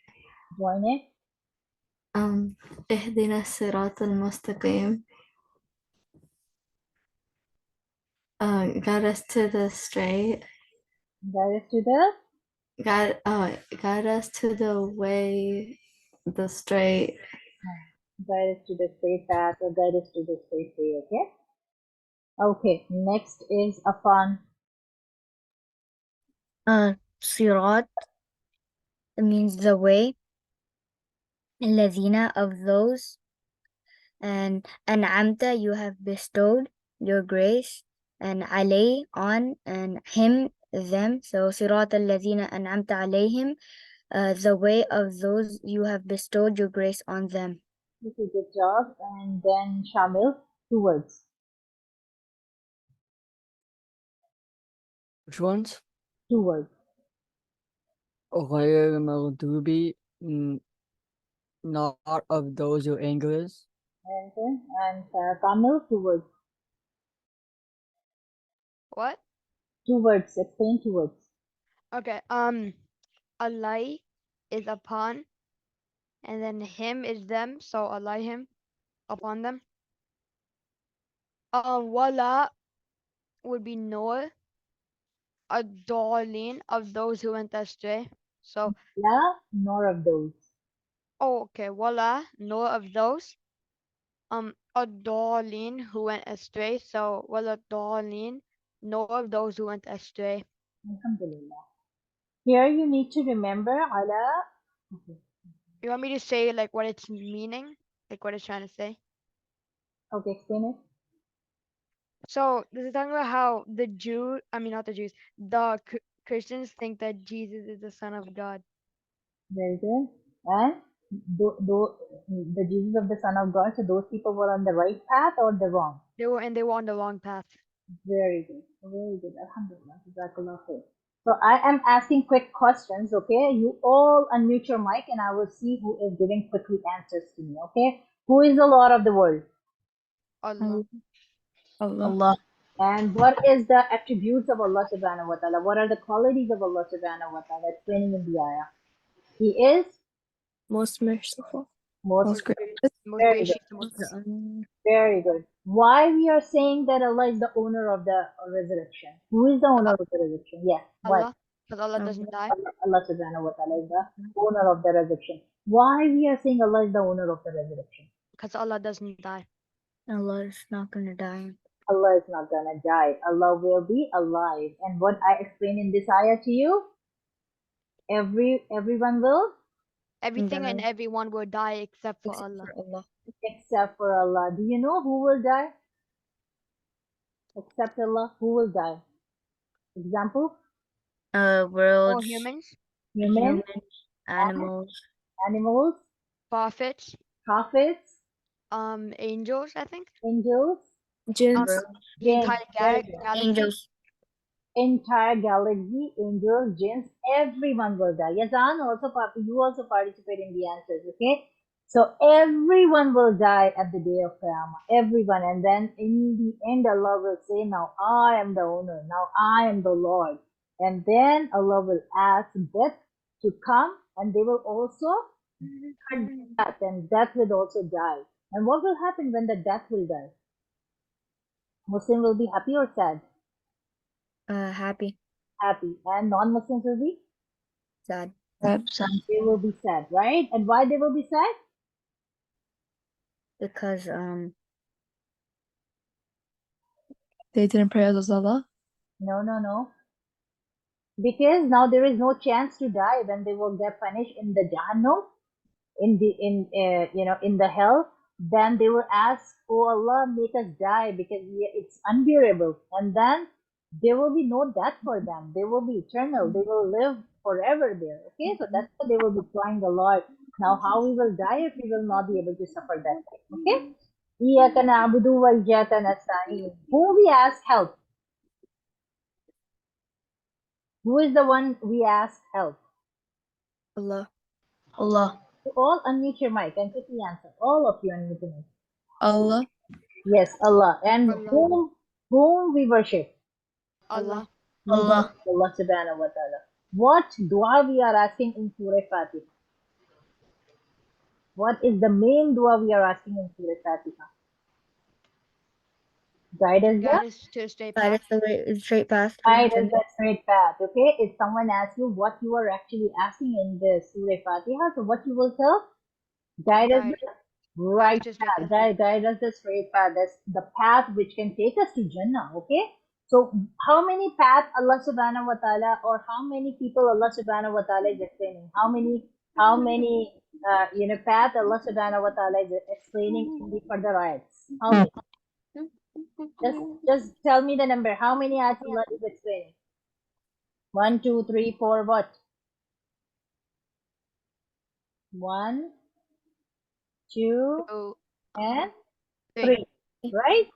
Join it. Ihdina Sirat al-Mustaqim. Got us to the straight. Guide us to the Got us to the way, the straight. guide us to the straight path or guide us to the straight way. Okay. Okay. Next is Afan. Sirat means the way. Ladina, of those. And an'amta, you have bestowed your grace. And alay, on. And him, them. So sirat al-ladina an'amta alayhim, the way of those you have bestowed your grace on them. This is a good job. And then Shamil, 2 words. Which ones? 2 words. غير المغضوب, not of those who anger is. And Kamil, 2 words. What? 2 words. Explain 2 words. Okay. Alai is upon, and then him is them. So alai him, upon them. Wala would be nor. Adolin, of those who went astray. So La, nor of those. okay. Wala, nor of those. Adolin who went astray. So wala dolin, nor of those who went astray. Alhamdulillah. Here you need to remember ala. Okay. You want me to say like what it's meaning, like what it's trying to say? Okay, explain it. So this is talking about how the not the Jews, the Christians think that Jesus is the Son of God. Very good. And the Jesus of the Son of God, so those people were on the right path or the wrong? They were on the wrong path. Very good. Very good. Alhamdulillah. Jazakallah khair. So I am asking quick questions, okay? You all unmute your mic and I will see who is giving quickly answers to me, okay? Who is the Lord of the world? Allah. Allah. And what is the attributes of Allah subhanahu wa ta'ala? What are the qualities of Allah subhanahu wa ta'ala? Explaining in the ayah. He is Most merciful. most Most gracious. Most very good. gracious, the most Very good. Why we are saying that Allah is the owner of the resurrection? Who is the owner of the resurrection? Yes. Why? Allah, because Allah doesn't die. Allah subhanahu wa ta'ala is the owner of the resurrection. Why we are saying Allah is the owner of the resurrection? Because Allah doesn't die. Allah is not gonna die. Allah is not gonna die. Allah will be alive. And what I explained in this ayah to you, everyone will Everything and Die. everyone will die except for Except Allah. for Allah. except for Allah. Do you know who will die? Except Allah, who will die? Example, All Worlds, humans, humans, animals, animals, prophets, prophets, angels, I think. angels, Jinns. The jinns. entire Very good. galaxy. angels. Entire galaxy, angels, jinns, everyone will die. Yazan also you also participate in the answers, okay? So everyone will die at the day of Qiyamah. Everyone. And then in the end Allah will say, now I am the owner, now I am the Lord. And then Allah will ask death to come and they will also cut death and death will also die. And what will happen when the death will die? Muslim will be happy or sad? Happy, Happy. And non-Muslims will be? sad. They will be sad, right? And why they will be sad? Because They didn't pray as Allah. No, no, no. because now there is no chance to die when they will get punished in the Jahannam, in the hell. Then they will ask, oh Allah, make us die because it's unbearable. And then there will be no death for them. They will be eternal. They will live forever there. Okay, so that's what they will be crying the Lord. Now, how we will die if we will not be able to suffer that time? Okay. إِيَّاكَ نَعْبُدُ وَإِيَّاكَ نَسْتَعِينُ. Who we ask help? Who is the one we ask help? Allah. Allah. You all unmute your mic and quickly answer. All of you unmute your mic. Allah. Yes, Allah. And Allah. whom we worship? Allah. We Allah. worship Allah subhanahu wa ta'ala. What dua we are asking in Surah Fatiha? What is the main dua we are asking in Surah Fatiha? Guide us Guide us to the straight Guide path. us the straight path. Guide us the straight path. Okay, if someone asks you what you are actually asking in the Surah Fatiha, so what you will tell? Guide us Guide. the right to straight path. path. Guide us the straight path. That's the path which can take us to Jannah. Okay. So how many paths Allah subhanahu wa ta'ala, or how many people Allah subhanahu wa ta'ala is explaining? How many path Allah subhanahu wa ta'ala is explaining in the further ayats? How many? Just tell me the number. How many ayats Allah is explaining? 1, 2, 3, 4, what? 1, 2, Oh, and three. 3. Right?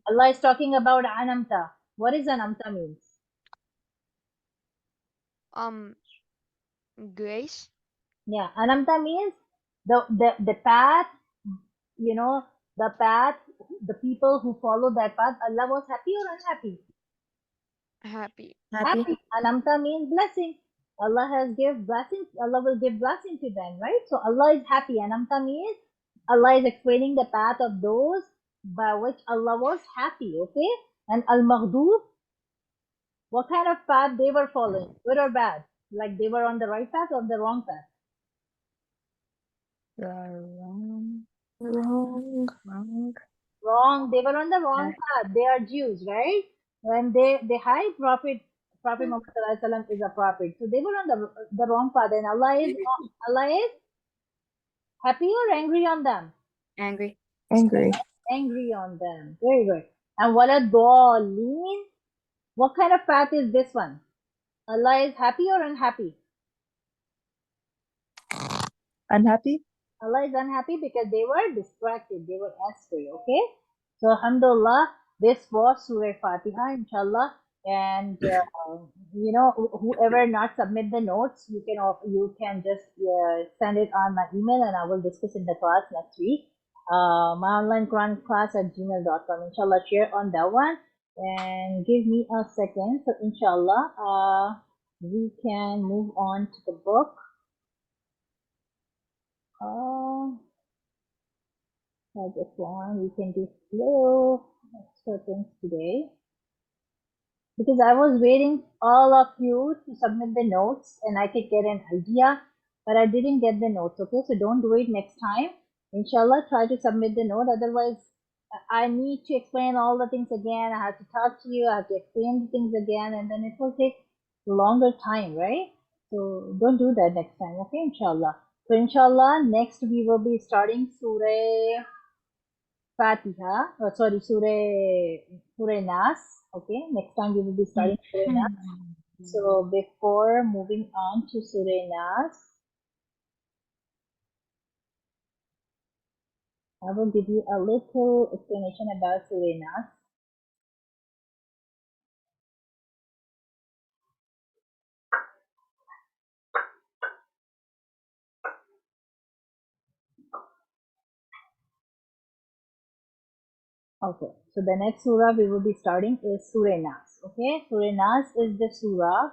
Allah is talking about anamta. What is anamta means? Grace. Yeah, anamta means the path, the path, the people who follow that path, Allah was happy or unhappy? Happy. Happy. Anamta means blessing. Allah has give blessings. Allah will give blessing to them, right? So Allah is happy. Anamta means Allah is explaining the path of those by which Allah was happy. Okay. And al maghdub, what kind of path they were following, good or bad? Like they were on the right path or the wrong path? Wrong. Wrong. They were on the wrong path. They are Jews, right? And they hide Prophet Muhammad Sallallahu Alaihi Wasallam is a prophet. So they were on the wrong path, and Allah is happy or angry on them? Angry. Angry. Angry on them. Very good. And wala dallin. What kind of path is this one? Allah is happy or unhappy? Unhappy? Allah is unhappy because they were distracted. They were astray. Okay. So alhamdulillah, this was Surah Fatiha, inshallah. And whoever not submit the notes, you can just send it on my email, and I will discuss in the class next week. My online Quran class at gmail.com. Inshallah, share on that one and give me a second. So inshallah, we can move on to the book. Just one, we can do slow extra things today. Because I was waiting all of you to submit the notes and I could get an idea, but I didn't get the notes. Okay, so don't do it next time. Inshallah, try to submit the note. Otherwise, I need to explain all the things again. I have to talk to you. I have to explain the things again, and then it will take longer time, right? So don't do that next time. Okay, inshallah. So inshallah, next we will be starting Surah Fatiha, Surah Nas. Okay, next time we will be starting Surah Nas. So before moving on to Surah Nas, I will give you a little explanation about Surah Nas. Okay, so the next surah we will be starting is Surah Nas. Okay, Surah Nas is the surah.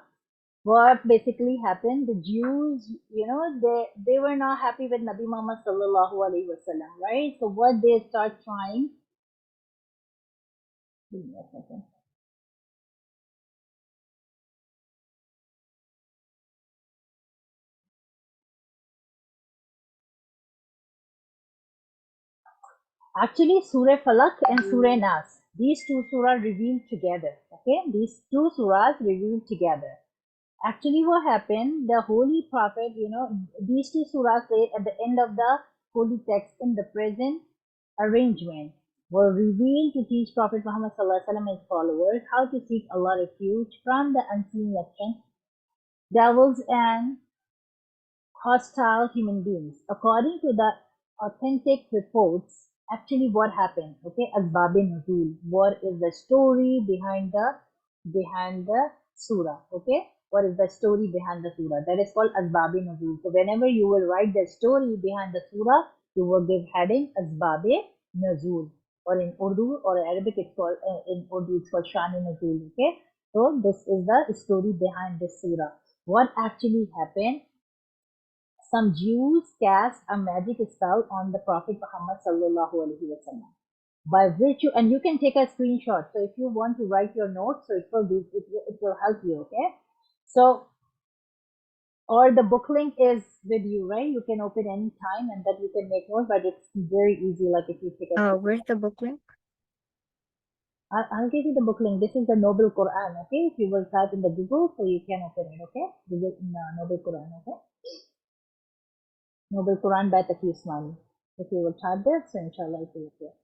What basically happened? The Jews, they were not happy with Nabi Muhammad sallallahu alaihi wasallam, right? So what they start trying. Give me a second. Actually, Surah Falak and Surah Nas, these two surahs revealed together. Okay, these two surahs revealed together. Actually, what happened, the Holy Prophet, these two surahs laid at the end of the Holy Text in the present arrangement were revealed to teach Prophet Muhammad Sallallahu Alaihi Wasallam and his followers how to seek Allah refuge from the unseen action, devils and hostile human beings. According to the authentic reports, actually what happened, okay, Asbab-e Nuzul, what is the story behind the surah, okay? What is the story behind the surah? That is called Asbab-e Nuzul. So whenever you will write the story behind the surah, you will give heading Asbab-e Nuzul. Or in Urdu or Arabic, it's called in Urdu it's called Shan-e Nuzul. Okay, so this is the story behind this surah. What actually happened? Some Jews cast a magic spell on the Prophet Muhammad sallallahu alaihi wasallam, by which and you can take a screenshot. So if you want to write your notes, so it will help you. Okay, so or the book link is with you, right? You can open any time and then you can make notes, but it's very easy. Like if you take a Where's the book link? I'll give you the book link. This is the Noble Quran. Okay, if you will type in the Google, so you can open it. Okay, Google Noble Quran. Okay. Noble Quran by Taqi Usmani. If you will type this, so inshallah it will appear.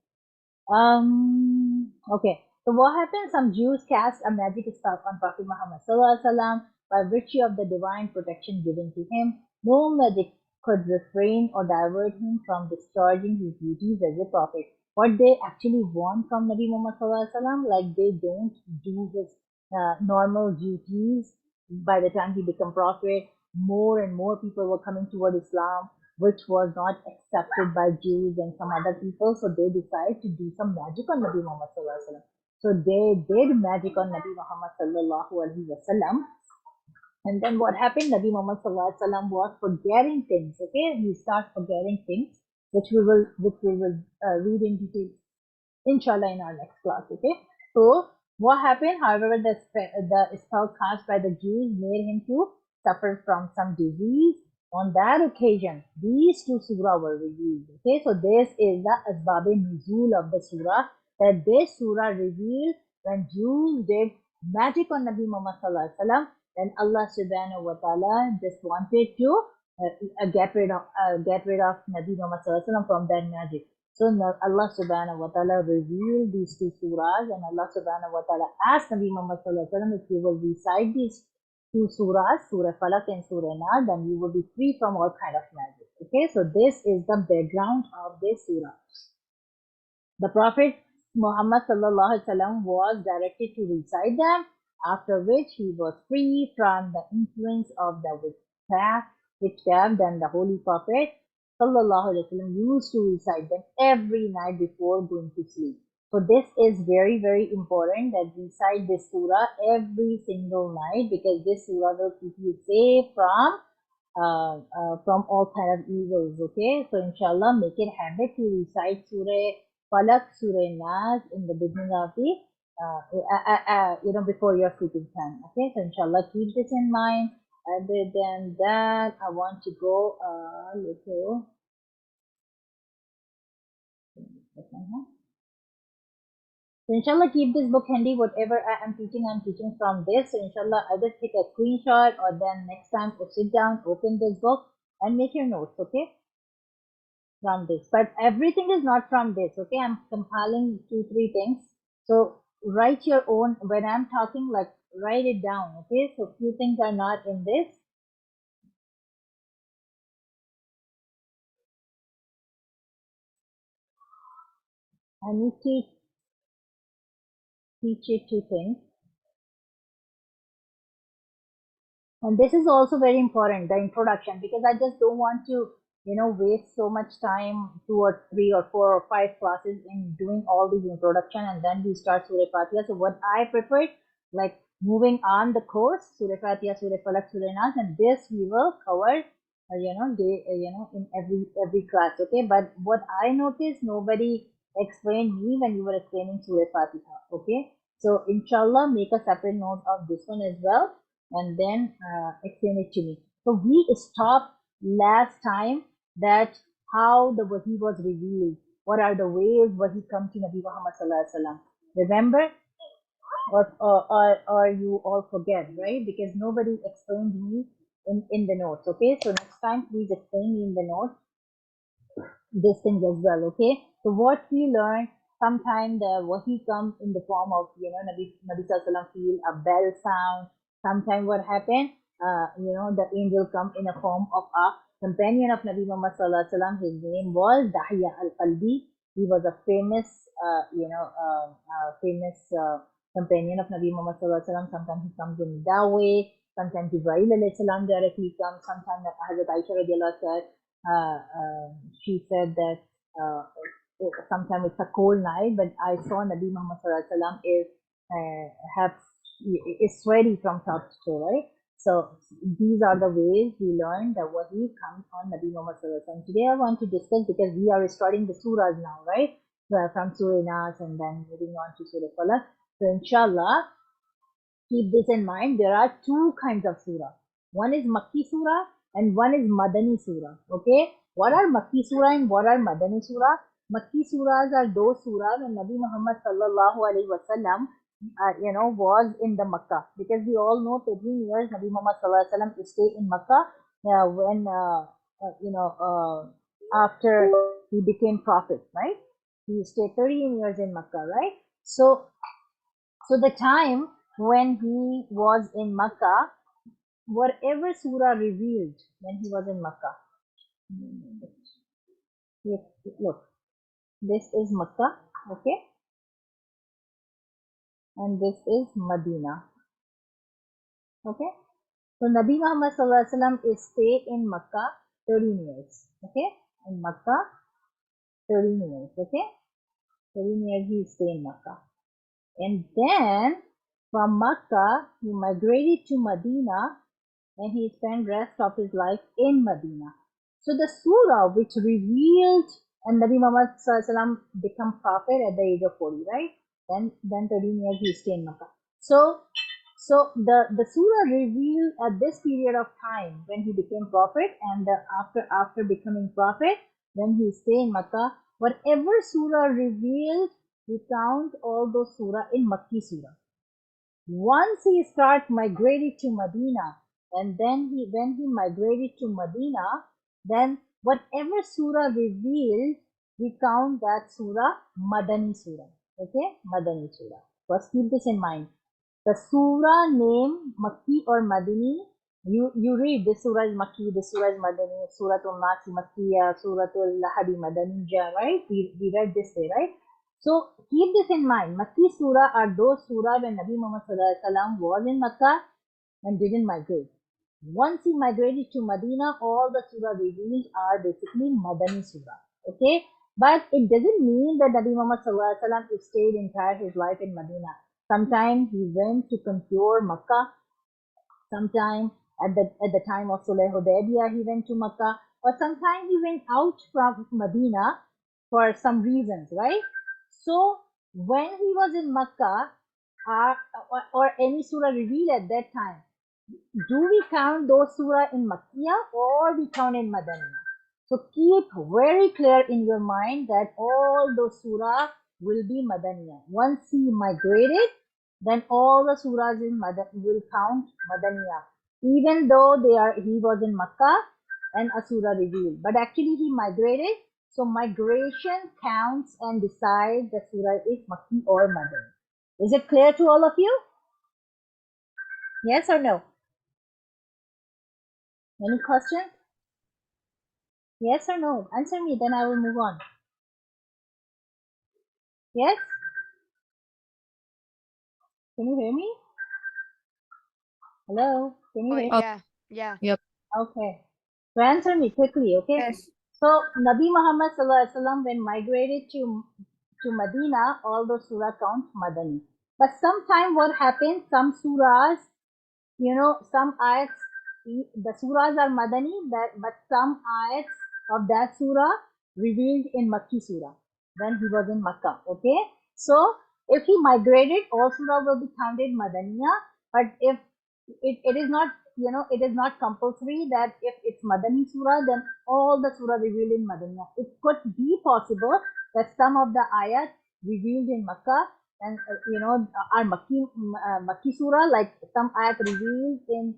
Okay. So what happened? Some Jews cast a magic spell on Prophet Muhammad Sallallahu Alaihi Wasallam by virtue of the divine protection given to him. No magic could refrain or divert him from discharging his duties as a prophet. What they actually want from Nabi Muhammad Sallallahu Alaihi Wasallam, like they don't do his normal duties. By the time he became prophet, more and more people were coming toward Islam, which was not accepted by Jews and some other people. So they decided to do some magic on Nabi Muhammad Sallallahu Alaihi Wasallam. So they did magic on Nabi Muhammad Sallallahu Alaihi Wasallam. And then what happened? Nabi Muhammad Sallallahu Alaihi Wasallam was forgetting things. Okay, he started forgetting things, which we will read in detail, inshallah, in our next class. Okay, so what happened? However, the spell cast by the Jews made him to suffer from some disease. On that occasion, these two surah were revealed. Okay, so this is the Asbab-e Nuzul of the surah, that this surah revealed when Jews did magic on Nabi Muhammad Sallallahu Alaihi Wasallam. Then Allah Subhanahu wa Taala just wanted to get rid of Nabi Muhammad Sallallahu Alaihi Wasallam from that magic. So Allah Subhanahu wa Taala revealed these two surahs, and Allah Subhanahu wa Taala asked Nabi Muhammad Sallallahu Alaihi Wasallam, if you will recite these two surahs, Surah Falaq and Surah Nas, then you will be free from all kind of magic. Okay, so this is the background of this surah. The Prophet Muhammad Sallallahu Alaihi Wasallam was directed to recite them, after which he was free from the influence of the witchcraft. Then the Holy Prophet Sallallahu Alaihi Wasallam used to recite them every night before going to sleep. So this is very, very important that we recite this surah every single night, because this surah will keep you safe from all kind of evils. Okay, so inshallah, make it habit to recite Surah Falaq, Surah Nas in the beginning of the before your sleeping time. Okay, so inshallah, keep this in mind. Other than that, I want to go a little. So inshallah, keep this book handy. Whatever I'm teaching from this. So inshallah, either take a screenshot or then next time sit down, open this book and make your notes, okay? From this. But everything is not from this, okay? I'm compiling 2-3 things. So write your own. When I'm talking, like write it down, okay? So few things are not in this. I need to teach you 2 things. And this is also very important, the introduction, because I just don't want to, waste so much time, 2 or 3 or 4 or 5 classes in doing all these introduction and then we start Surah Fatiha. So what I prefer, like moving on the course, Surah Fatiha, Surah Falaq, Surah Nas, and this we will cover, in every class, okay? But what I noticed, nobody explained me when you were explaining Surah Fatiha, okay? So inshallah, make a separate note of this one as well, and then explain it to me. So we stopped last time that how the Wahi was revealed. What are the ways Wahi come to Nabi Muhammad Sallallahu Alaihi Wasallam? Remember? or you all forget, right? Because nobody explained me in the notes. Okay, so next time please explain me in the notes these things as well. Okay, so what we learned, sometimes the wahi comes in the form of, Nabi Sallallahu feel a bell sound. Sometimes what happened, the angel come in a form of a companion of Nabi Muhammad Sallallahu Alaihi Wasallam. His name was Dahya al-Qalbi. He was a famous, companion of Nabi Muhammad Sallallahu Alaihi Wasallam. Sometimes he comes in that way. Sometimes Jibreel alayhi salam directly comes. Sometimes Hazrat Aisha radiallahu said, she said that sometimes it's a cold night, but I saw Nabi Muhammad Sallallahu Alaihi Wasallam is sweaty from top to toe, right? So these are the ways we learn that wahi comes on Nabi Muhammad Sallallahu Alaihi Wasallam. Today I want to discuss, because we are starting the surahs now, right? From Surah Nas and then moving on to Surah Falaq. So inshallah, keep this in mind. There are two kinds of surah. One is Makki surah and one is Madani surah. Okay, what are Makki surah and what are Madani surah? Makki surahs are those surahs when Nabi Muhammad sallallahu alaihi wasallam, was in the Makkah, because we all know 13 years Nabi Muhammad sallallahu alaihi wasallam stayed in Makkah when after he became prophet, right? He stayed 13 years in Makkah, right? So the time when he was in Makkah, whatever surah revealed when he was in Makkah. Look, this is Makkah, okay? And this is Medina, okay? So Nabi Muhammad Sallallahu Alaihi Wasallam is stay in Makkah 13 years, okay? In Makkah, 13 years, okay? 13 years he stay in Makkah. And then from Makkah, he migrated to Medina, and he spent rest of his life in Medina. So the surah which revealed, and Nabi Muhammad Sallallahu become prophet at the age of 40, right? Then 13 years he stayed in Makkah. So the surah revealed at this period of time when he became prophet, and after becoming prophet, when he stayed in Makkah, whatever surah revealed, we count all those surah in Makki surah. Once he start migrated to Medina, and then when he migrated to Medina, then whatever surah revealed, we count that surah Madani surah. Okay, Madani surah. First, keep this in mind. The surah name Makki or Madani, you read this surah is Makki, this surah is Madani, Suratul Nasi Makkiya, Suratul Lahadi Madaniya, right? We read this way, right? So keep this in mind. Makki surah are those surah when Nabi Muhammad Sallallahu Alaihi Wasallam was in Makkah and didn't migrate. Once he migrated to Medina, all the surah revealed are basically Madani surah. Okay, but it doesn't mean that Nabi Muhammad Sallallahu Alaihi Wasallam stayed entire his life in Medina. Sometimes he went to conquer Makkah. Sometime at the time of Sulh Hudaybiyah, he went to Makkah, or sometimes he went out from Medina for some reasons, right? So when he was in Makkah, or any surah revealed at that time, do we count those surah in Makkiyah or we count in Madaniya? So keep very clear in your mind that all those surah will be Madaniya. Once he migrated, then all the surahs in will count Madaniya, even though he was in Makkah and a surah revealed. But actually he migrated, so migration counts and decides the surah is Makki or Madani. Is it clear to all of you? Yes or no? Any questions? Yes or no? Answer me, then I will move on. Yes? Can you hear me? Hello? Can you Oh, hear? yeah, yeah. Yep. Okay. So answer me quickly, okay? Yes. So Nabi Muhammad Sallallahu Alaihi Wasallam, when migrated to Medina, all those surah count Madani. But sometime what happens, some surahs, some ayats, the surahs are Madani, but some ayats of that surah revealed in Makki surah when he was in Makkah. Okay, so if he migrated, all surah will be counted Madaniya. But if it is not, it is not compulsory that if it's Madani surah, then all the surah revealed in Madaniya. It could be possible that some of the ayat revealed in Makkah and are makki surah, like some ayat revealed in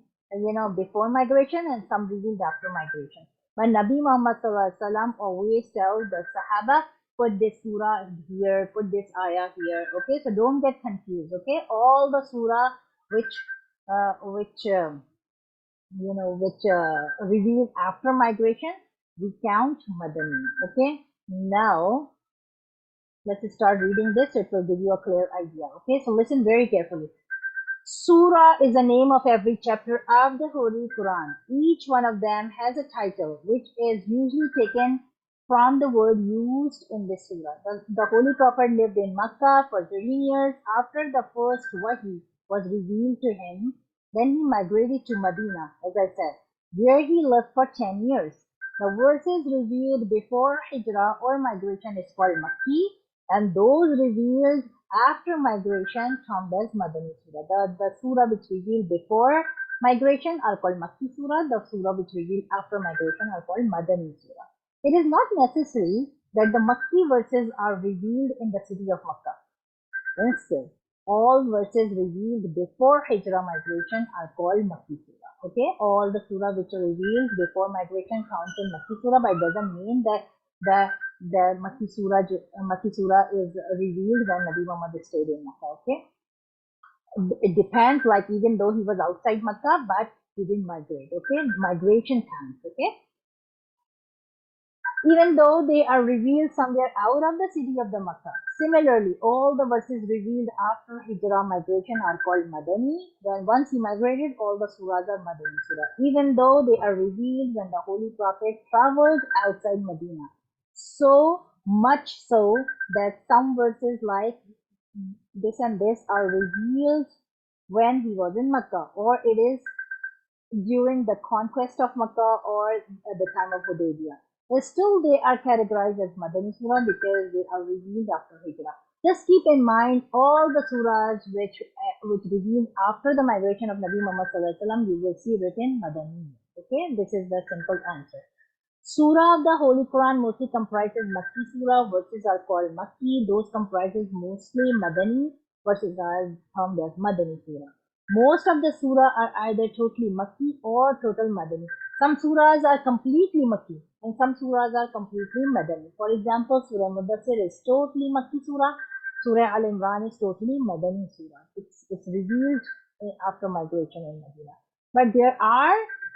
before migration and some revealed after migration. But Nabi Muhammad sallallahu alaihi wasallam always tells the Sahaba, put this surah here, put this ayah here. Okay, so don't get confused. Okay, all the surah which revealed after migration, we count madani. Okay, now let's start reading this. It will give you a clear idea. Okay, so listen very carefully. Surah is the name of every chapter of the Holy Quran. Each one of them has a title, which is usually taken from the word used in this surah. The Holy Prophet lived in Makkah for 13 years after the first Wahi was revealed to him. Then he migrated to Medina, as I said, where he lived for 10 years. The verses revealed before Hijrah or migration is called Makki, and those revealed after migration termed as Madani Surah. The surah which revealed before migration are called Makki Surah. The surah which revealed after migration are called Madani Surah. It is not necessary that the Makki verses are revealed in the city of Makkah. Instead, all verses revealed before Hijrah migration are called Makki Surah. Okay, all the surah which are revealed before migration count in Makki Surah, but it doesn't mean that the Makki Surah is revealed when Nabi Muhammad stayed in Makkah. Okay, it depends. Like even though he was outside Makkah, but he didn't migrate. Okay, migration counts. Okay, even though they are revealed somewhere out of the city of the Makkah. Similarly, all the verses revealed after Hijrah migration are called Madani. Then once he migrated, all the surahs are Madani Surah, even though they are revealed when the Holy Prophet traveled outside Medina. So much so that some verses like this and this are revealed when he was in Makkah, or it is during the conquest of Makkah or at the time of Hudaybiyah. But still, they are categorized as Madani Surah because they are revealed after Hijrah. Just keep in mind all the surahs which revealed after the migration of Nabi Muhammad sallallahu alaihi wasallam, you will see written Madani. Okay, this is the simple answer. Surah of the Holy Quran mostly comprises Makki Surah. Verses are called Makki. Those comprises mostly Madani. Verses are termed as Madani Surah. Most of the surah are either totally Makki or total Madani. Some surahs are completely Makki and some surahs are completely Madani. For example, Surah Mudassir is totally Makki surah. Surah Al Imran is totally Madani surah. It's revealed after migration in Medina. But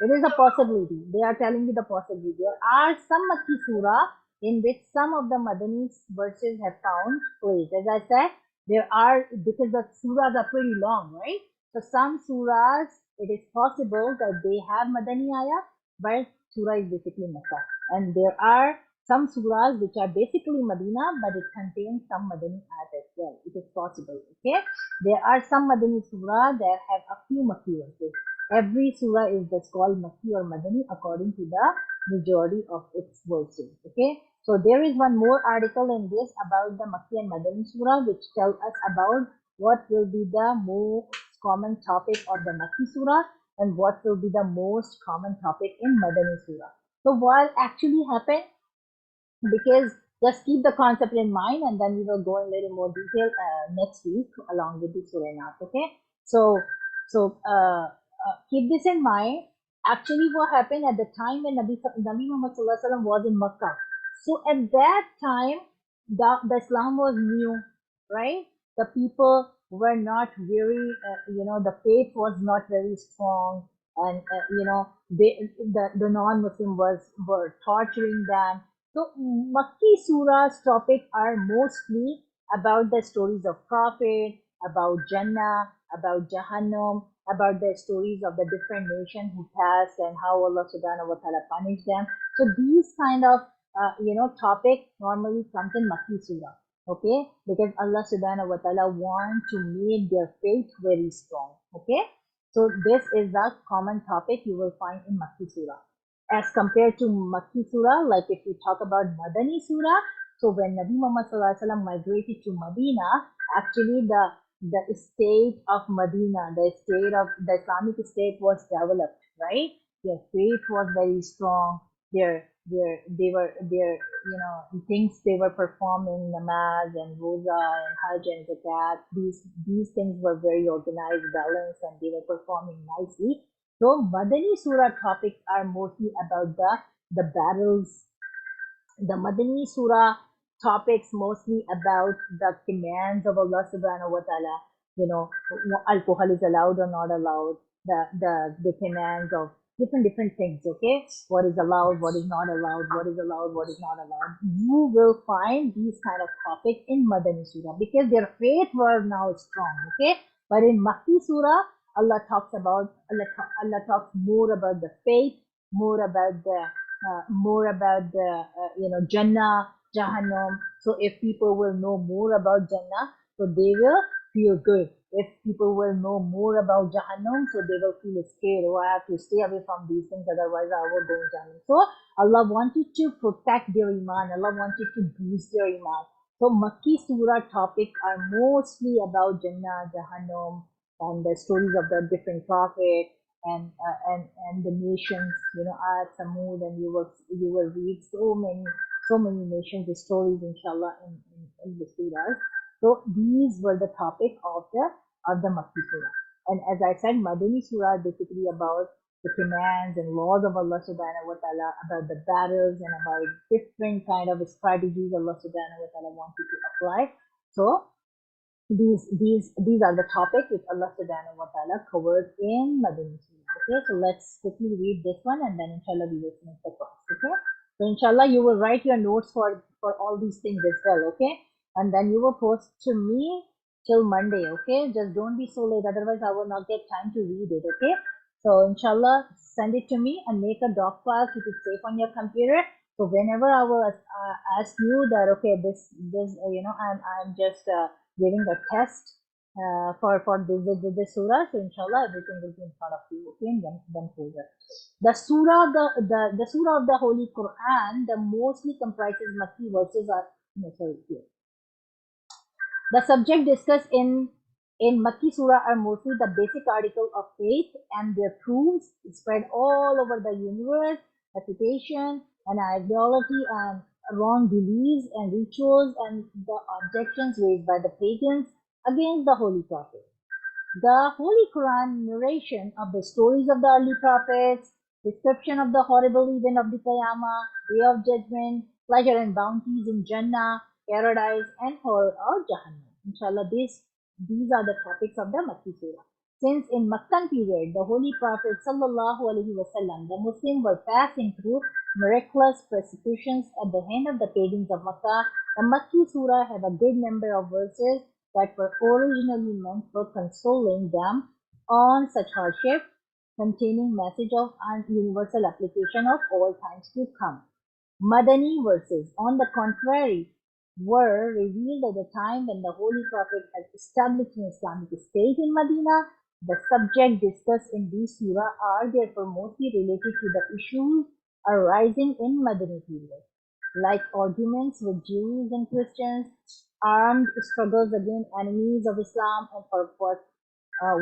it is a possibility. They are telling you the possibility. There are some Makki surah in which some of the Madani verses have found place. As I said, there are, because the surahs are pretty long, right? So some surahs, it is possible that they have Madani ayah, but surah is basically Makkah. And there are some surahs which are basically Medina, but it contains some Madani ayat as well. It is possible, okay? There are some Madani surah that have a few Makki verses. Every surah is just called Makki or Madani according to the majority of its verses, okay? So there is one more article in this about the Makki and Madani surah which tell us about what will be the most common topic of the Makki surah and what will be the most common topic in Madani surah. So what actually happened, because just keep the concept in mind and then we will go in a little more detail next week along with the surah now, okay? So keep this in mind. Actually, what happened at the time when Nabi Muhammad sallallahu alaihi wasallam was in Makkah, so at that time the Islam was new, right? The people were not very the faith was not very strong, and the non-Muslim were torturing them. So Makki surah's topic are mostly about the stories of Prophet, about Jannah, about Jahannam, about the stories of the different nations who passed and how Allah subhanahu wa ta'ala punished them. So these kind of topic normally comes in Makki surah. Okay, because Allah subhanahu wa ta'ala want to make their faith very strong. Okay, so this is the common topic you will find in Makki surah. As compared to Makki surah, like if we talk about Madani surah, so when Nabi Muhammad sallallahu alaihi wasallam migrated to Medina, actually the state of Medina, the Islamic state was developed, right? Their faith was very strong. things they were performing, namaz and roza and hajj and zakat. These things were very organized, balanced, and they were performing nicely. So Madani Surah topics are mostly about the battles. The Madani Surah topics mostly about the commands of Allah subhanahu wa ta'ala. Alcohol is allowed or not allowed, the commands of different things, okay? What is allowed, what is not allowed, what is allowed, what is not allowed. You will find these kind of topics in Madani Surah because their faith were now strong, okay? But in Makki Surah, Allah talks more about the faith, more about the Jannah, Jahannam. So if people will know more about Jannah, so they will feel good. If people will know more about Jahannam, so they will feel scared. Oh, I have to stay away from these things, otherwise I will go in Jahannam. So Allah wanted to protect their iman. Allah wanted to boost their iman. So Makki Surah topics are mostly about Jannah, Jahannam, and the stories of the different prophets and the nations, Ad, Samud, and you will read so many nations, the stories, inshallah, in the surahs. So these were the topic of the Makki Surah. And as I said, Madani Surah is basically about the commands and laws of Allah subhanahu wa ta'ala, about the battles and about different kind of strategies Allah subhanahu wa ta'ala wanted to apply. So these are the topics which Allah subhanahu wa ta'ala covered in Madani Surah. Okay, so let's quickly read this one and then inshallah we will finish the class. Okay, so inshallah you will write your notes for all these things as well. Okay, and then you will post to me till Monday. Okay, just don't be so late, otherwise I will not get time to read it. Okay, so inshallah send it to me and make a doc file, keep it safe on your computer. So whenever I will ask you that, okay, this I'm just giving a test for the surah. So inshallah everything will be in front of you, okay, and then folder. The surah the surah of the Holy Quran, the mostly comprises Makki verses are here. The subject discussed in Makki Surah are mostly the basic article of faith and their proofs spread all over the universe, reputation and idolatry and wrong beliefs and rituals and the objections raised by the pagans against the Holy Prophet. The Holy Quran narration of the stories of the early prophets, description of the horrible event of the Qiyamah, Day of Judgment, pleasure and bounties in Jannah, paradise, and horror of Jahannam. Inshallah, these are the topics of the Makki Surah. Since in Makkan period, the Holy Prophet Sallallahu Alaihi Wasallam, the Muslims were passing through miraculous persecutions at the hand of the pagans of Makkah, the Makki Surah have a good number of verses that were originally meant for consoling them on such hardship, containing message of universal application of all times to come. Madani verses, on the contrary, were revealed at the time when the Holy Prophet had established an Islamic state in Medina. The subject discussed in these surah are therefore mostly related to the issues arising in Madani period, like arguments with Jews and Christians, armed struggles against enemies of Islam, and for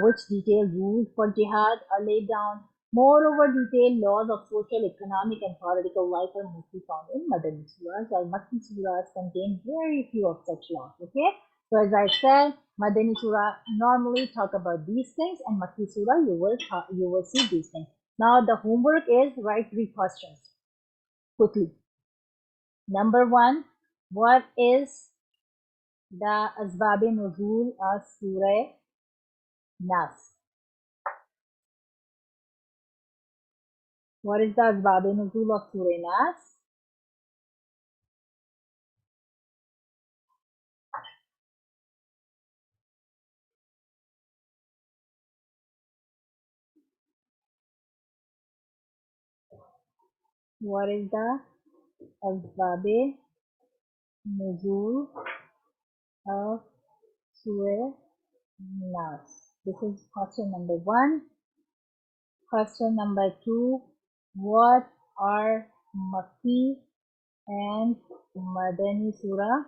which detailed rules for jihad are laid down. Moreover, detailed laws of social, economic, and political life are mostly found in Madani surahs, while Makki surahs contain very few of such laws. Okay, so as I said, Madani surah normally talk about these things, and Makki surah you will see these things. Now the homework is write 3 questions quickly. Number 1, what is the Asbab-e-Nuzul of Surah Nas? What is the Asbab-e-Nuzul of Surah Nas? What is the Asbab-e-Nuzul of Surah Nas? This is question number 1. Question number 2. What are Makki and Madani Surah?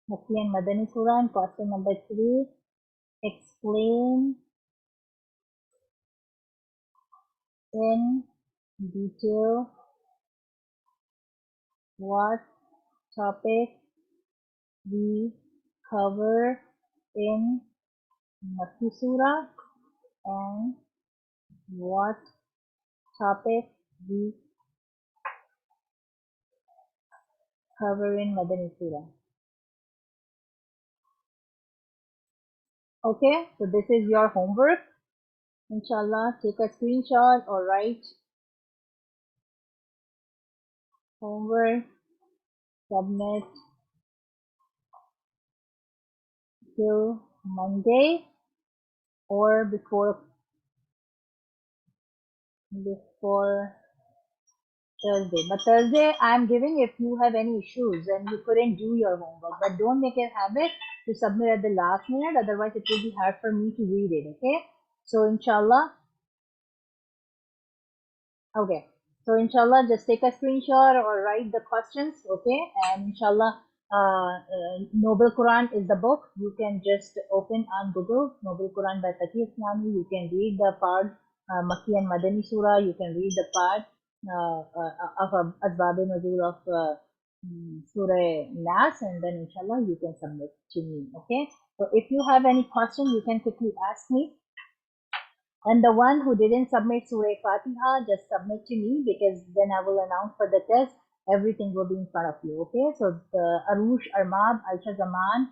Makki and Madani Surah. And question number 3. Explain in detail what topic we cover in Makki Surah and what topic we cover in Madani Surah. Okay, so this is your homework. Inshallah, take a screenshot or write homework, submit till Monday or before Thursday. But Thursday I'm giving if you have any issues and you couldn't do your homework. But don't make it a habit to submit at the last minute, otherwise it will be hard for me to read it. Okay, so inshallah. Okay, so inshallah just take a screenshot or write the questions. Okay, and inshallah Noble Quran is the book. You can just open on Google Noble Quran by Fatiha Islami. You can read the part Makki and Madani Surah. You can read the part of Asbab Nuzul of Surah Nas, and then inshallah you can submit to me. Okay, so if you have any question, you can quickly ask me. And the one who didn't submit Surah Fatiha, just submit to me, because then I will announce for the test. Everything will be in front of you. Okay, so the Arush, Armab, Aisha Zaman,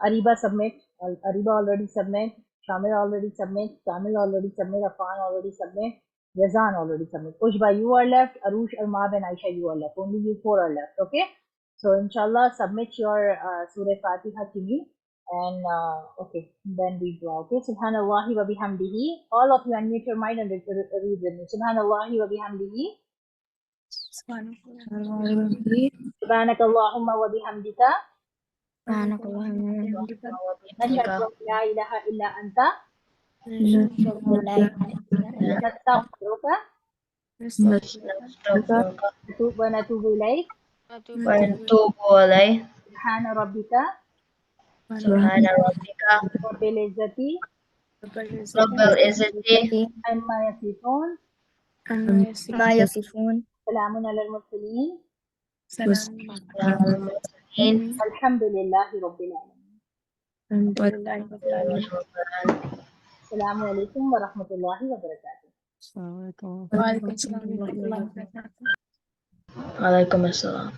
Ariba submit, Ariba already submit, Shamil already submit, Kamil already submit, Afan already submit, Yazan already submit. Ushba, you are left, Arush, Armab and Aisha, you are left. Only you four are left. Okay, so inshallah submit your Surah Fatiha to me. And okay, then we draw. Okay, Subhanallahi wa bihamdihi. All of you unmute your mind and read with me. Subhanallahi wa bihamdihi. Subhanakallahumma wa bihamdika. Nashhadu an la ilaha illa anta. Nastaghfiruka wa natubu ilayk. ونتوب إليه Subhana rabbika سبحان ربك rabbil izzati رب العزة amma yasifun. ما يصفون Salamun alal mursalin. والسلام على المرسلين Alhamdulillahi rabbil alamin. والحمد Assalamu alaikum wa rahmatullahi wa barakatuh. Assalamualaikum. وعليكم السلام